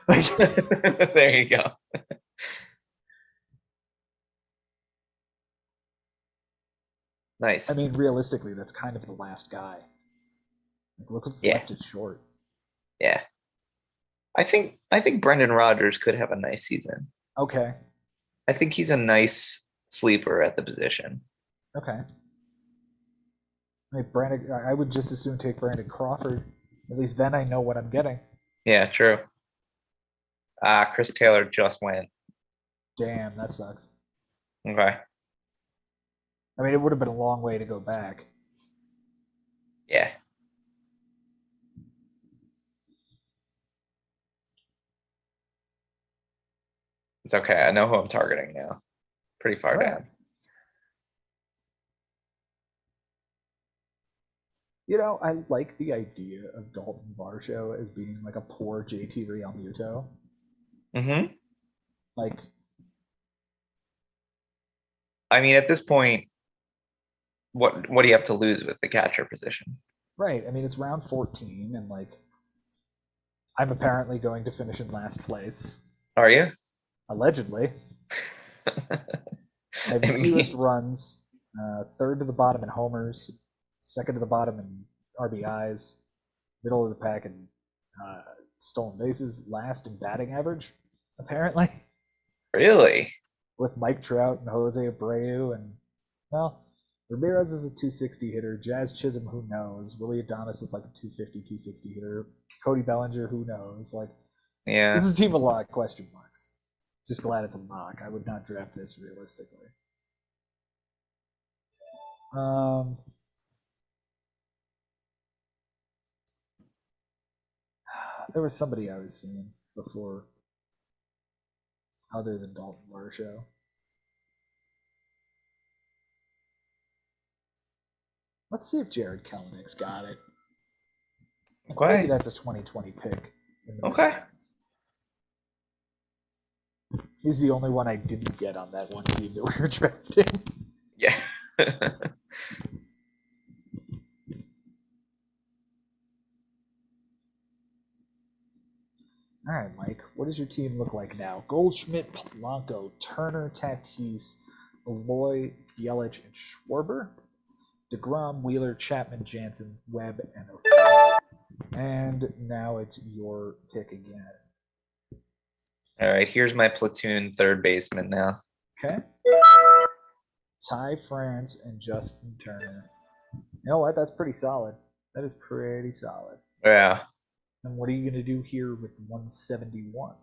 There you go. Nice. I mean, realistically, that's kind of the last guy. Look what's Yeah. left is short. Yeah. I think Brendan Rodgers could have a nice season. Okay. I think he's a nice sleeper at the position. Okay. I would just as soon take Brandon Crawford. At least then I know what I'm getting. Yeah, true. Chris Taylor just went. Damn, that sucks. Okay. I mean, it would have been a long way to go back. Yeah. It's okay. I know who I'm targeting now. Pretty far All right. down. You know, I like the idea of Dalton Varsho as being like a poor JT Realmuto. Mm-hmm. Like, I mean, at this point, what do you have to lose with the catcher position? right. I mean, it's round 14, and like, I'm apparently going to finish in last place. Are you? Allegedly. I have the I mean- fewest runs, third to the bottom in homers, second to the bottom in RBIs, middle of the pack in stolen bases, last in batting average, apparently, Really? with Mike Trout and Jose Abreu. And, well, Ramirez is a 260 hitter. Jazz Chisholm, who knows? Willie Adames is like a 250, 260 hitter. Cody Bellinger, who knows? Like, Yeah. this is a team of a lot of question marks. Just glad it's a mock. I would not draft this realistically. There was somebody I was seeing before, other than Dalton Varsho. Let's see if Jared Kelenick's got it. Maybe Okay. that's a 2020 pick. In the Okay. mid-rounds. He's the only one I didn't get on that one team that we were drafting. Yeah. All right, Mike. What does your team look like now? Goldschmidt, Polanco, Turner, Tatis, Eloy, Yelich, and Schwarber. DeGrom, Wheeler, Chapman, Jansen, Webb, and O'Connor. And now it's your pick again. All right. Here's my platoon third baseman now. Okay. Ty France and Justin Turner. You know what? That's pretty solid. That is pretty solid. Yeah. And what are you going to do here with 171?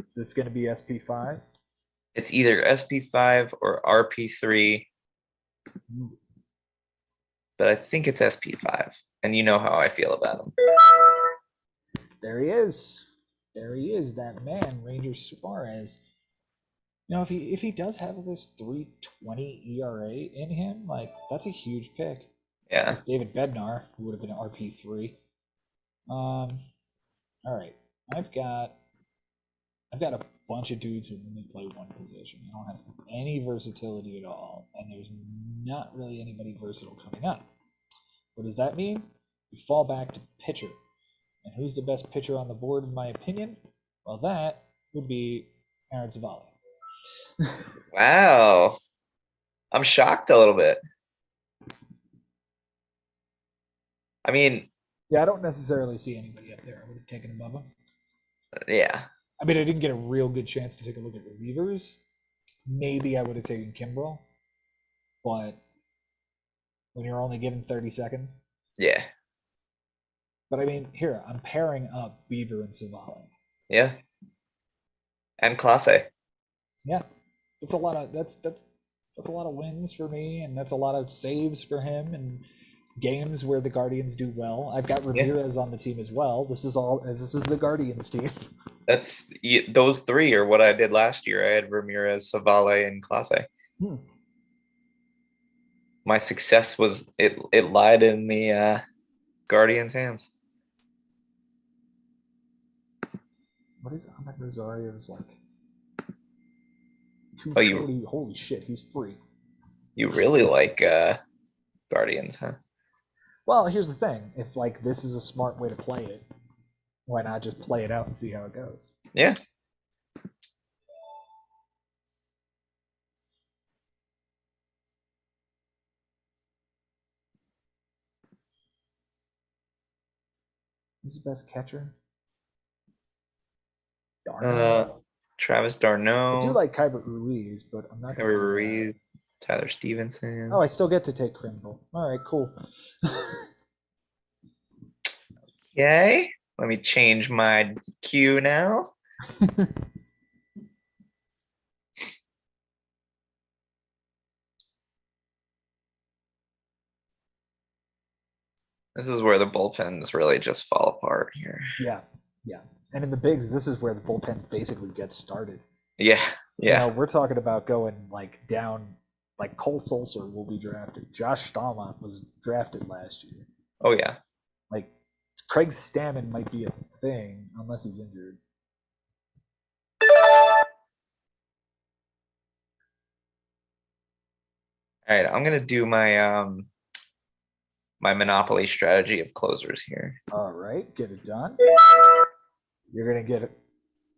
Is this going to be SP5? It's either SP5 or RP3, but I think it's SP5. And you know how I feel about him. There he is. There he is, that man, Ranger Suarez. You know, if he does have this 3.20 ERA in him, like, that's a huge pick. Yeah. With David Bednar, who would have been an RP3. All right. I've got a bunch of dudes who only play one position. I don't have any versatility at all, and there's not really anybody versatile coming up. What does that mean? we fall back to pitcher. And who's the best pitcher on the board, in my opinion? Well, that would be Aaron Zavala. Wow. I'm shocked a little bit. I mean, Yeah, I don't necessarily see anybody up there I would have taken above him. yeah. I mean, I didn't get a real good chance to take a look at relievers. Maybe I would have taken Kimbrel, but when you're only given 30 seconds. Yeah. But I mean, here, I'm pairing up Bieber and Savale. Yeah. And Clase. Yeah. That's a lot of that's a lot of wins for me, and that's a lot of saves for him, and games where the Guardians do well. I've got Ramirez on the team as well. This is the Guardians team. Those three are what I did last year. I had Ramirez, Savale, and Clase. My success was it lied in the Guardians' hands. What is Ahmed Rosario's like? Oh, you- 240. Holy shit, he's free. You really like Guardians, huh? Well, here's the thing. If like this is a smart way to play it, why not just play it out and see how it goes? Yeah. Who's the best catcher? Darno. Travis d'Arnaud. I do like Kyber Ruiz, but I'm not. Kyrie Ruiz, Tyler Stevenson. Oh, I still get to take Krimble. All right, cool. Okay. Let me change my cue now. This is where the bullpens really just fall apart here. Yeah, yeah. And in the bigs, this is where the bullpen basically gets started. Yeah, yeah. You know, we're talking about going like down, like Cole Sulser will be drafted. Josh Stallman was drafted last year. Oh yeah. Like Craig Stammen might be a thing unless he's injured. All right, I'm gonna do my my Monopoly strategy of closers here. All right, get it done. You're gonna get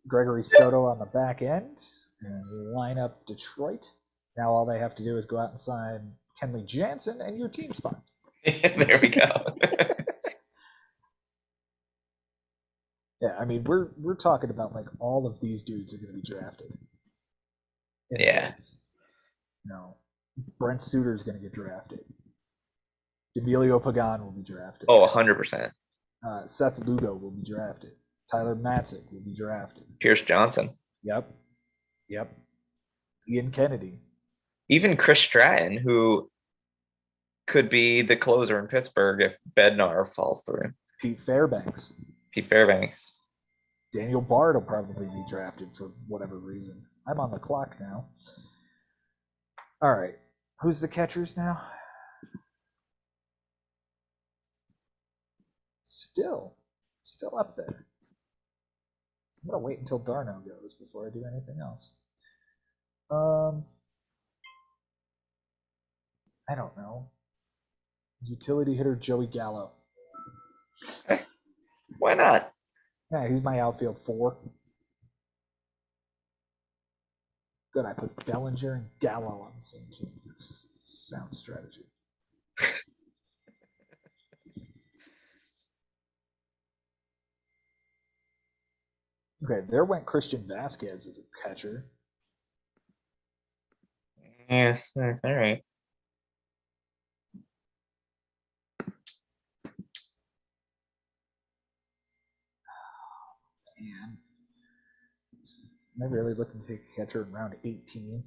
Gregory Soto on the back end and line up Detroit. Now all they have to do is go out and sign Kenley Jansen, and your team's fine. There we go. Yeah, I mean we're talking about like all of these dudes are gonna be drafted. in the Yeah. bigs. No, Brent Suter's gonna get drafted. Emilio Pagan will be drafted. Oh, 100%. Seth Lugo will be drafted. Tyler Matzik will be drafted. Pierce Johnson. Yep. Ian Kennedy. Even Chris Stratton, who could be the closer in Pittsburgh if Bednar falls through. Pete Fairbanks. Pete Fairbanks. Daniel Bard will probably be drafted for whatever reason. I'm on the clock now. All right. Who's the catchers now? Still up there. I'm gonna wait until Darno goes before I do anything else. I don't know. Utility hitter Joey Gallo. Why not? Yeah, he's my outfield 4. Good, I put Bellinger and Gallo on the same team. That's sound strategy. Okay, there went Christian Vasquez as a catcher. Yeah, all right. Man. Am I really looking to take a catcher in round 18?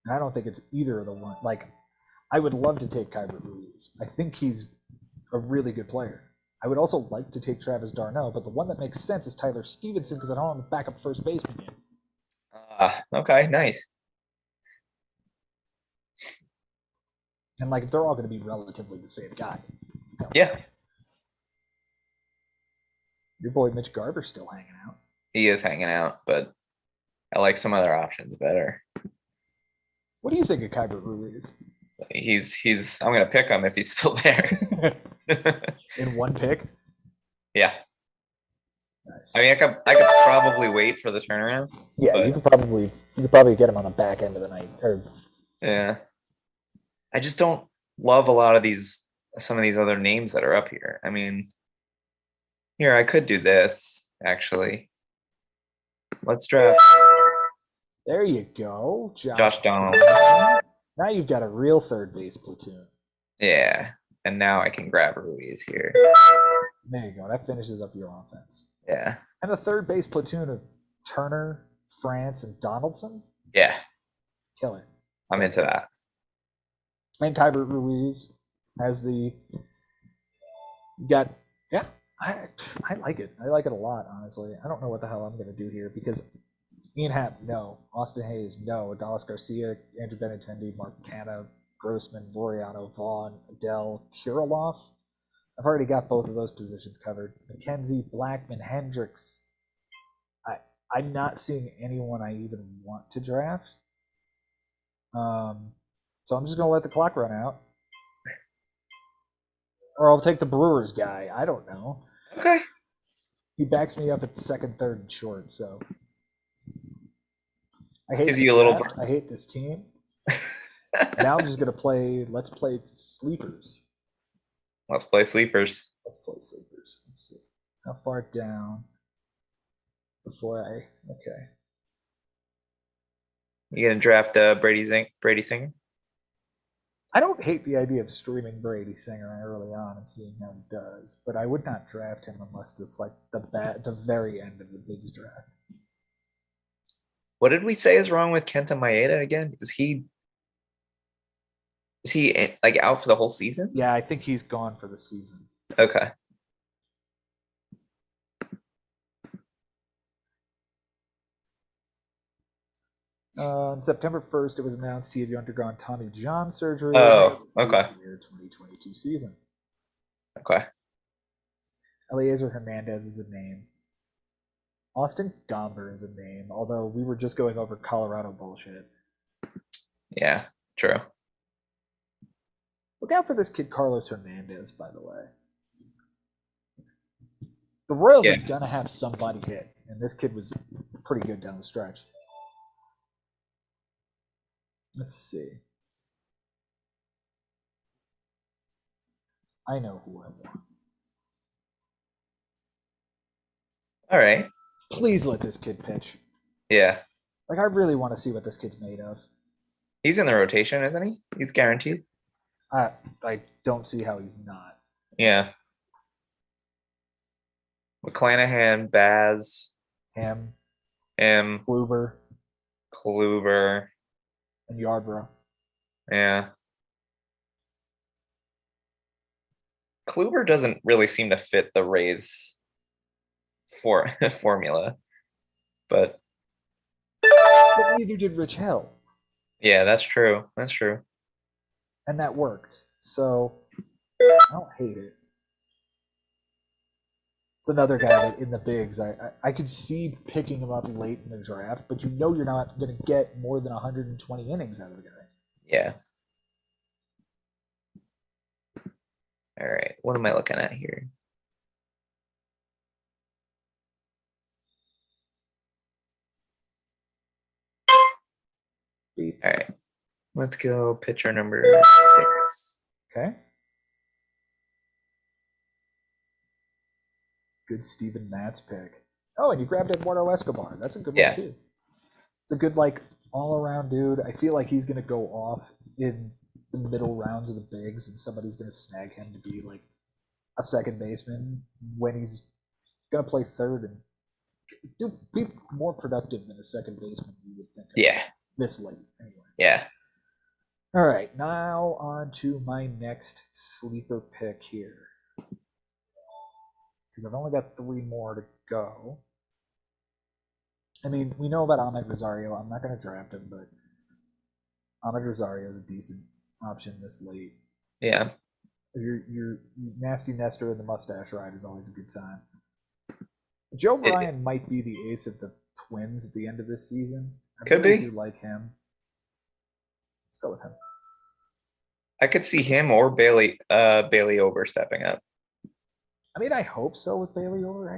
And I don't think it's either of the one. Like, I would love to take Kyber Ruiz. I think he's a really good player. I would also like to take Travis d'Arnaud, but the one that makes sense is Tyler Stevenson because I don't want to back up first baseman yet. Okay, nice. And like, they're all going to be relatively the same guy. Yeah, Your boy Mitch Garver's still hanging out. he is hanging out, but I like some other options better. What do you think of Kyber Ruiz? I'm gonna pick him if he's still there. In one pick. Yeah. Nice. I mean, I could probably wait for the turnaround. Yeah, but- you could probably get him on the back end of the night. Or Yeah. I just don't love a lot of some of these other names that are up here. I mean, here I could do this actually. Let's draft there you go, Josh Donaldson. Now you've got a real third base platoon. Yeah. And now I can grab Ruiz here. There you go. That finishes up your offense. Yeah. And a third base platoon of Turner, France, and Donaldson. Yeah. Killer. I'm into that. And Kyber Ruiz has the. You got, yeah. I like it. I like it a lot, honestly. I don't know what the hell I'm going to do here because Ian Happ, no. Austin Hayes, no. Adalis Garcia, Andrew Benintendi, Mark Canna, Grossman, Laureano, Vaughn, Adele, Kirilloff. I've already got both of those positions covered. McKenzie, Blackman, Hendricks. I'm not seeing anyone I even want to draft. So I'm just going to let the clock run out. Or I'll take the Brewers guy. I don't know. Okay. He backs me up at second, third, and short. So I hate Give this you a little draft. I hate this team. Now I'm just gonna play. Let's play sleepers. Let's play sleepers. Let's play sleepers. Let's see how far down before I. Okay. You gonna draft Brady Singer? I don't hate the idea of streaming Brady Singer early on and seeing how he does, but I would not draft him unless it's like the very end of the Bigs draft. What did we say is wrong with Kenta Maeda again? Is he like out for the whole season? Yeah, I think he's gone for the season. Okay. On September 1st, it was announced he had undergone Tommy John surgery. Oh, for the okay. year 2022 season. Okay. Eliezer Hernandez is a name. Austin Gomber is a name, although we were just going over Colorado bullshit. Yeah, true. Look out for this kid, Carlos Hernandez, by the way. The Royals are going to have somebody hit, and this kid was pretty good down the stretch. Let's see. I know who I want. All right. Please let this kid pitch. Yeah. Like, I really want to see what this kid's made of. He's in the rotation, isn't he? He's guaranteed. I don't see how he's not. Yeah. McClanahan, Baz, Him, M, Kluber, Kluber. and Yarbrough. Yeah. Kluber doesn't really seem to fit the Rays formula, but neither did Rich Hill. Yeah, that's true. That's true. And that worked. So I don't hate it. It's another guy that in the bigs, I could see picking him up late in the draft, but you know you're not going to get more than 120 innings out of the guy. Yeah. All right. What am I looking at here? All right. Let's go pitcher number 6. Okay. Good Steven Matz pick. Oh, and you grabbed Eduardo Escobar. That's a good one, too. It's a good, like, all-around dude. I feel like he's going to go off in the middle rounds of the bigs, and somebody's going to snag him to be, like, a second baseman when he's going to play third and be more productive than a second baseman, you would think. Yeah. This late, anyway. Yeah. All right, now on to my next sleeper pick here. Because I've only got 3 more to go. I mean, we know about Ahmed Rosario. I'm not going to draft him, but Ahmed Rosario is a decent option this late. Yeah. Your nasty Nestor and the mustache ride is always a good time. Joe Bryan might be the ace of the Twins at the end of this season. I Could really be. do like him. Let's go with him. I could see him or Bailey overstepping up. I mean, I hope so with Bailey over.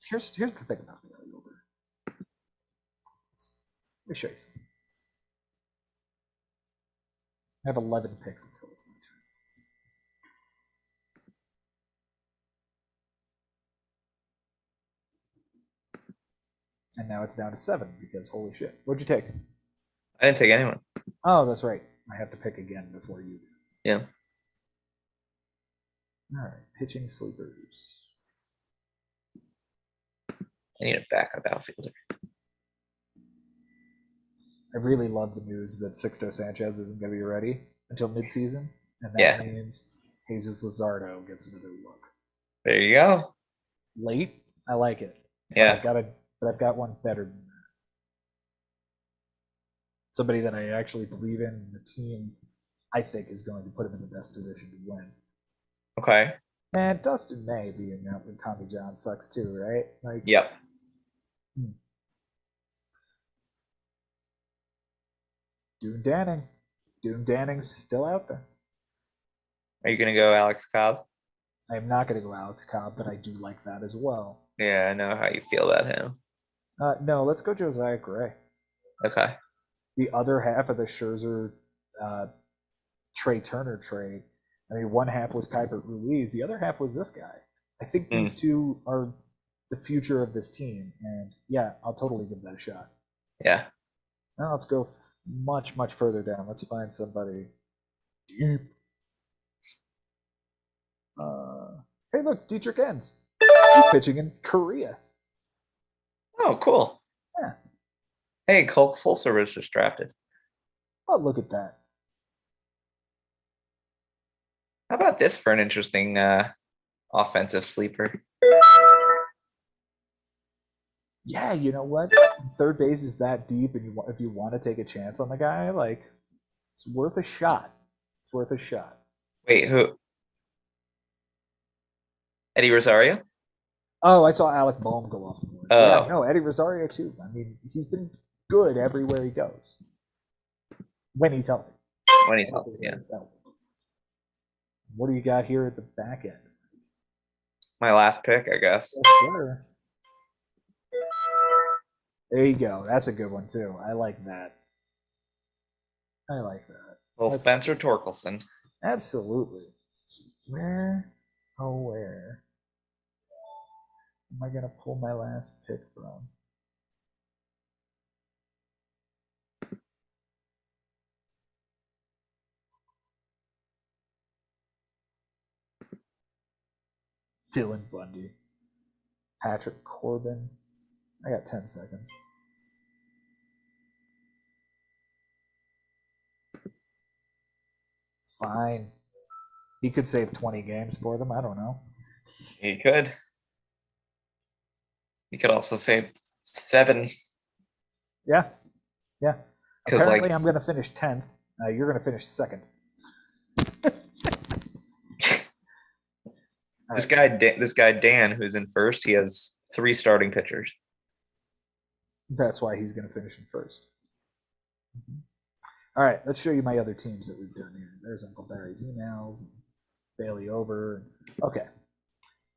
Here's the thing about Bailey over. Let me show you something. I have 11 picks until it's my turn. And now it's down to 7 because holy shit. What'd you take? I didn't take anyone. Oh, that's right. I have to pick again before you do. Yeah. All right, pitching sleepers. I need a backup outfielder. I really love the news that Sixto Sanchez isn't going to be ready until midseason, and that Yeah. means Jesus Luzardo gets another look. There you go. Late, I like it. Yeah. But I've got one better than that. Somebody that I actually believe in, and the team I think is going to put him in the best position to win. Okay. And Dustin May being out with Tommy John sucks too, right? Like, Yep. Dune Danning. Dune Danning's still out there. Are you gonna go Alex Cobb? I am not going to go Alex Cobb, but I do like that as well. Yeah, I know how you feel about him. No, let's go Josiah Gray. Okay. The other half of the Scherzer Trey Turner trade. I mean, one half was Kuiper Ruiz. The other half was this guy. I think these two are the future of this team. And yeah, I'll totally give that a shot. Yeah. Now let's go much, much further down. Let's find somebody deep. Hey, look, Dietrich Enns. He's pitching in Korea. Oh, cool. Yeah. Hey, Cole Sulser was just drafted. Oh, look at that. How about this for an interesting offensive sleeper? Yeah, you know what? Third base is that deep, and if you want to take a chance on the guy, like, it's worth a shot. It's worth a shot. Wait, who? Eddie Rosario? Oh, I saw Alec Boehm go off the board. Oh. Yeah, no, Eddie Rosario too. I mean, he's been good everywhere he goes when he's healthy. When he's healthy, yeah. What do you got here at the back end? My last pick, I guess. Yes, sir. There you go. That's a good one too. I like that. I like that. Well, Let's Spencer see. Torkelson. Absolutely. Where? Oh, where am I gonna pull my last pick from? Dylan Bundy. Patrick Corbin. I got 10 seconds. Fine. He could save 20 games for them. I don't know. He could. He could also save 7. Yeah. Yeah. 'Cause, Apparently, like- I'm going to finish 10th. You're going to finish 2nd. This guy Dan, who's in first, he has 3 starting pitchers. That's why he's going to finish in first. All right, let's show you my other teams that we've done here. There's Uncle Barry's emails, Bailey over. Okay,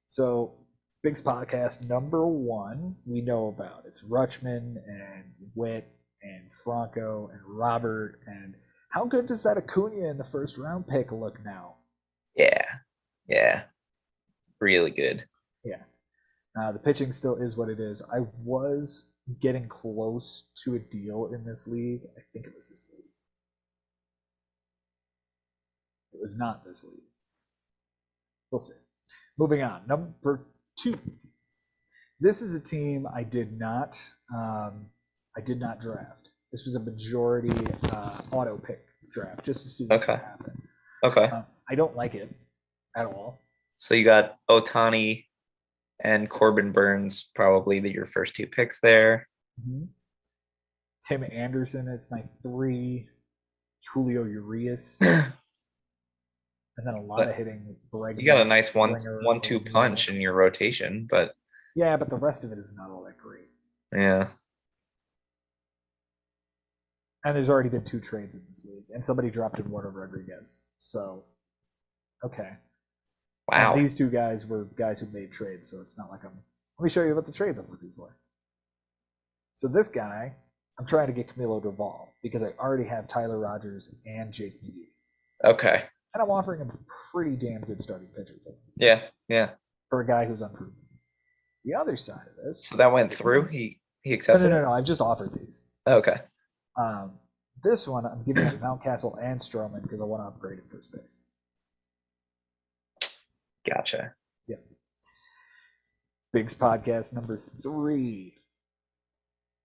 so Big's podcast number 1 we know about. It's Rutschman and Witt and Franco and Robert. And how good does that Acuna in the first round pick look now? Yeah. Really good. Yeah. The pitching still is what it is. I was getting close to a deal in this league. I think it was this league. It was not this league. We'll see. Moving on. Number 2. This is a team I did not draft. This was a majority auto pick draft just to see what Okay. would happen. Okay. I don't like it at all. So you got Otani and Corbin Burns, probably your first 2 picks there. Mm-hmm. Tim Anderson is my 3. Julio Urias. And then a lot But of hitting. You got a nice Springer, 1-2 O'Neill. punch in your rotation, but Yeah, but the rest of it is not all that great. yeah. And there's already been 2 trades in this league, and somebody dropped Eduardo Rodriguez. So, okay. Wow. And these 2 guys were guys who made trades, so it's not like I'm. Let me show you what the trades I'm looking for. So this guy, I'm trying to get Camilo Doval because I already have Tyler Rogers and Jake McGee. Okay. And I'm offering him a pretty damn good starting pitcher Yeah. Yeah. for a guy who's unproven. The other side of this. So that went through. He No, accepted no. I've just offered these. it? Okay. This one, I'm giving it Mountcastle and Stroman because I want to upgrade at first base. Gotcha. Yeah. Biggs podcast number 3.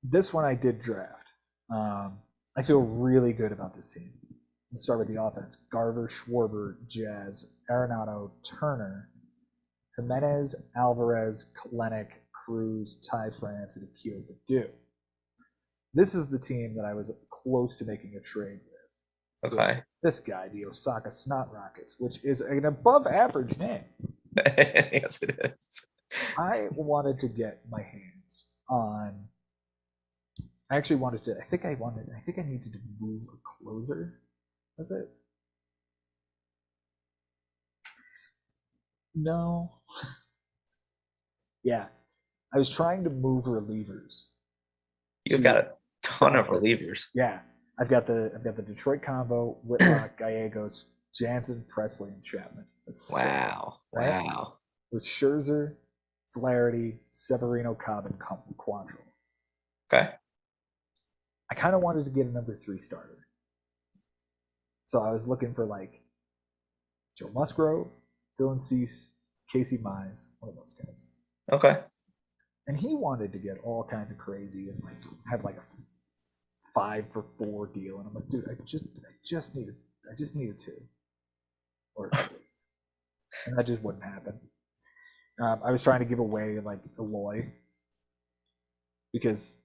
This one I did draft. I feel really good about this team. Let's start with the offense. Garver, Schwarber, Jazz, Arenado, Turner, Jimenez, Alvarez, Kalenic, Cruz, Ty France, and Akil Baddoo. This is the team that I was close to making a trade with. Okay. This guy, the Osaka Snot Rockets, which is an above average name. Yes, it is. I wanted to get my hands on. I actually wanted to. I think I needed to move a closer. That's it. No. Yeah, I was trying to move relievers. You've got a ton of relievers. Yeah, I've got the Detroit combo: Whitlock, Gallegos, Jansen, Presley, and Chapman. That's Wow. Right? Wow. with Scherzer, Flaherty, Severino, Cobb, and Quantrill. Okay. I kind of wanted to get a number 3 starter. So I was looking for like Joe Musgrove, Dylan Cease, Casey Mize, one of those guys. Okay. And he wanted to get all kinds of crazy and like have like a 5-for-4 deal. And I'm like, dude, I just need a 2 or a 3. And that just wouldn't happen. I was trying to give away like Eloy because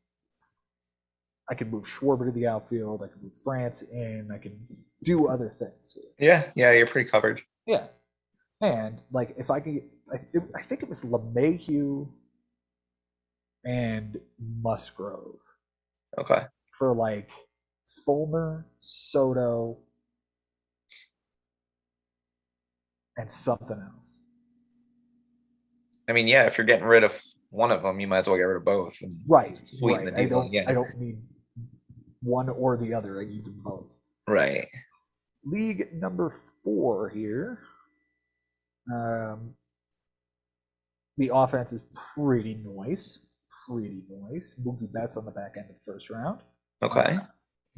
I could move Schwarber to the outfield. I could move France in. I could do other things. Yeah. Yeah. You're pretty covered. Yeah. And like if I could get, I think it was LeMahieu and Musgrove Okay. for like Fulmer, Soto, and something else. I mean, yeah, if you're getting rid of one of them, you might as well get rid of both. And Right. sweeten Right. the deal, yeah. I don't need one or the other. I need them both. Right. League number 4 here. The offense is pretty nice. Mookie Betts on the back end of the first round. Okay.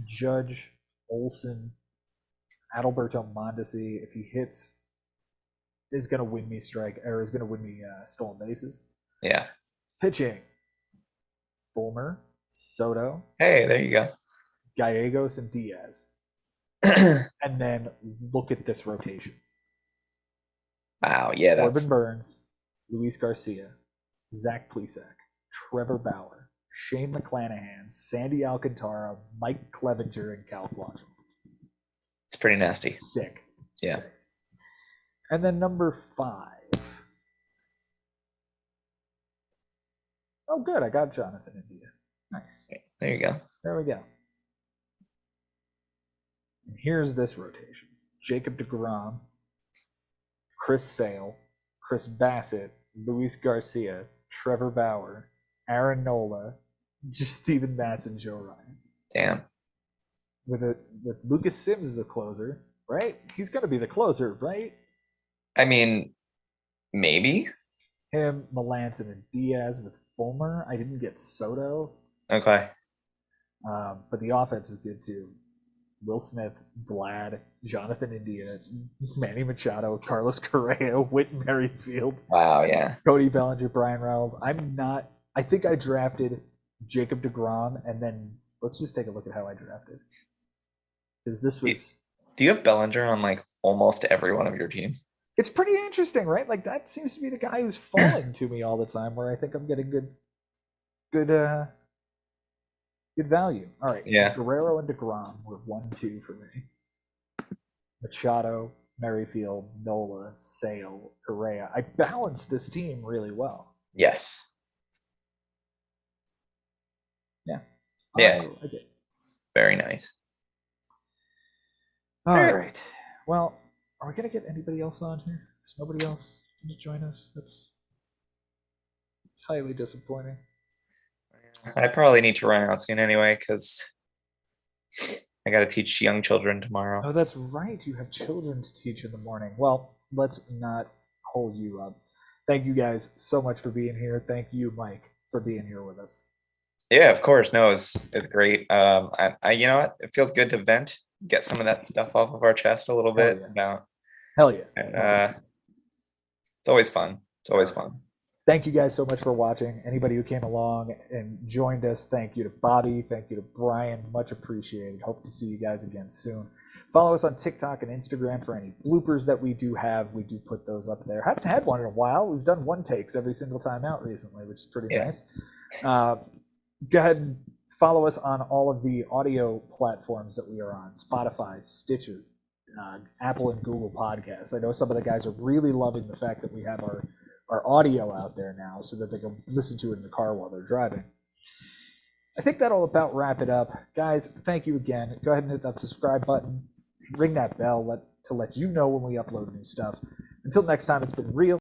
Judge, Olson, Adalberto Mondesi, if he hits, is going to win me stolen bases. Yeah. Pitching, Fulmer, Soto, Hey, there you go. Gallegos, and Diaz. And then look at this rotation. Wow. Yeah. That's Corbin Burns, Luis Garcia, Zach Plesac, Trevor Bauer, Shane McClanahan, Sandy Alcantara, Mike Clevenger, and Cal Quantrill. it's pretty nasty. Sick. Yeah. Sick. And then number 5. Oh, good. I got Jonathan India. Nice. There you go. There we go. And here's this rotation. Jacob deGrom, Chris Sale, Chris Bassett, Luis Garcia, Trevor Bauer, Aaron Nola, Steven Matz, and Joe Ryan. Damn. With Lucas Sims as a closer, right? He's going to be the closer, right? I mean, maybe. Him, Melanson, and Diaz with Fulmer. I didn't get Soto, Okay. but the offense is good too. Will Smith, Vlad, Jonathan India, Manny Machado, Carlos Correa, Whit Merrifield, Wow. Yeah. Cody Bellinger, Brian Reynolds. I think I drafted Jacob deGrom, and then let's just take a look at how I drafted. Because this was. Do you have Bellinger on like almost every one of your teams? It's pretty interesting, right? Like that seems to be the guy who's falling to me all the time, where I think I'm getting good value. All right. Yeah. Guerrero and deGrom were 1-2 for me. Machado, Merrifield, Nola, Sale, Correa. I balanced this team really well. Yes. Yeah. Yeah. I like it. Very nice. All Alright. right. Well, are we gonna get anybody else on here? Is nobody else going to join us? It's highly disappointing. I probably need to run out soon anyway because I got to teach young children tomorrow. Oh, that's right. You have children to teach in the morning. Well, let's not hold you up. Thank you guys so much for being here. Thank you, Mike, for being here with us. Yeah, of course. No, it's great. I you know what? It feels good to vent, get some of that stuff off of our chest a little Hell bit. yeah. About, Hell yeah. and it's always fun. It's always fun. Thank you guys so much for watching. Anybody who came along and joined us, thank you to Bobby. Thank you to Brian. Much appreciated. Hope to see you guys again soon. Follow us on TikTok and Instagram for any bloopers that we do have. We do put those up there. Haven't had one in a while. We've done one takes every single time out recently, which is pretty nice. Go ahead and follow us on all of the audio platforms that we are on: Spotify, Stitcher, Apple and Google Podcasts. I know some of the guys are really loving the fact that we have our audio out there now so that they can listen to it in the car while they're driving. I think that'll about wrap it up. Guys, thank you again. Go ahead and hit that subscribe button. Ring that bell to let you know when we upload new stuff. Until next time, it's been real.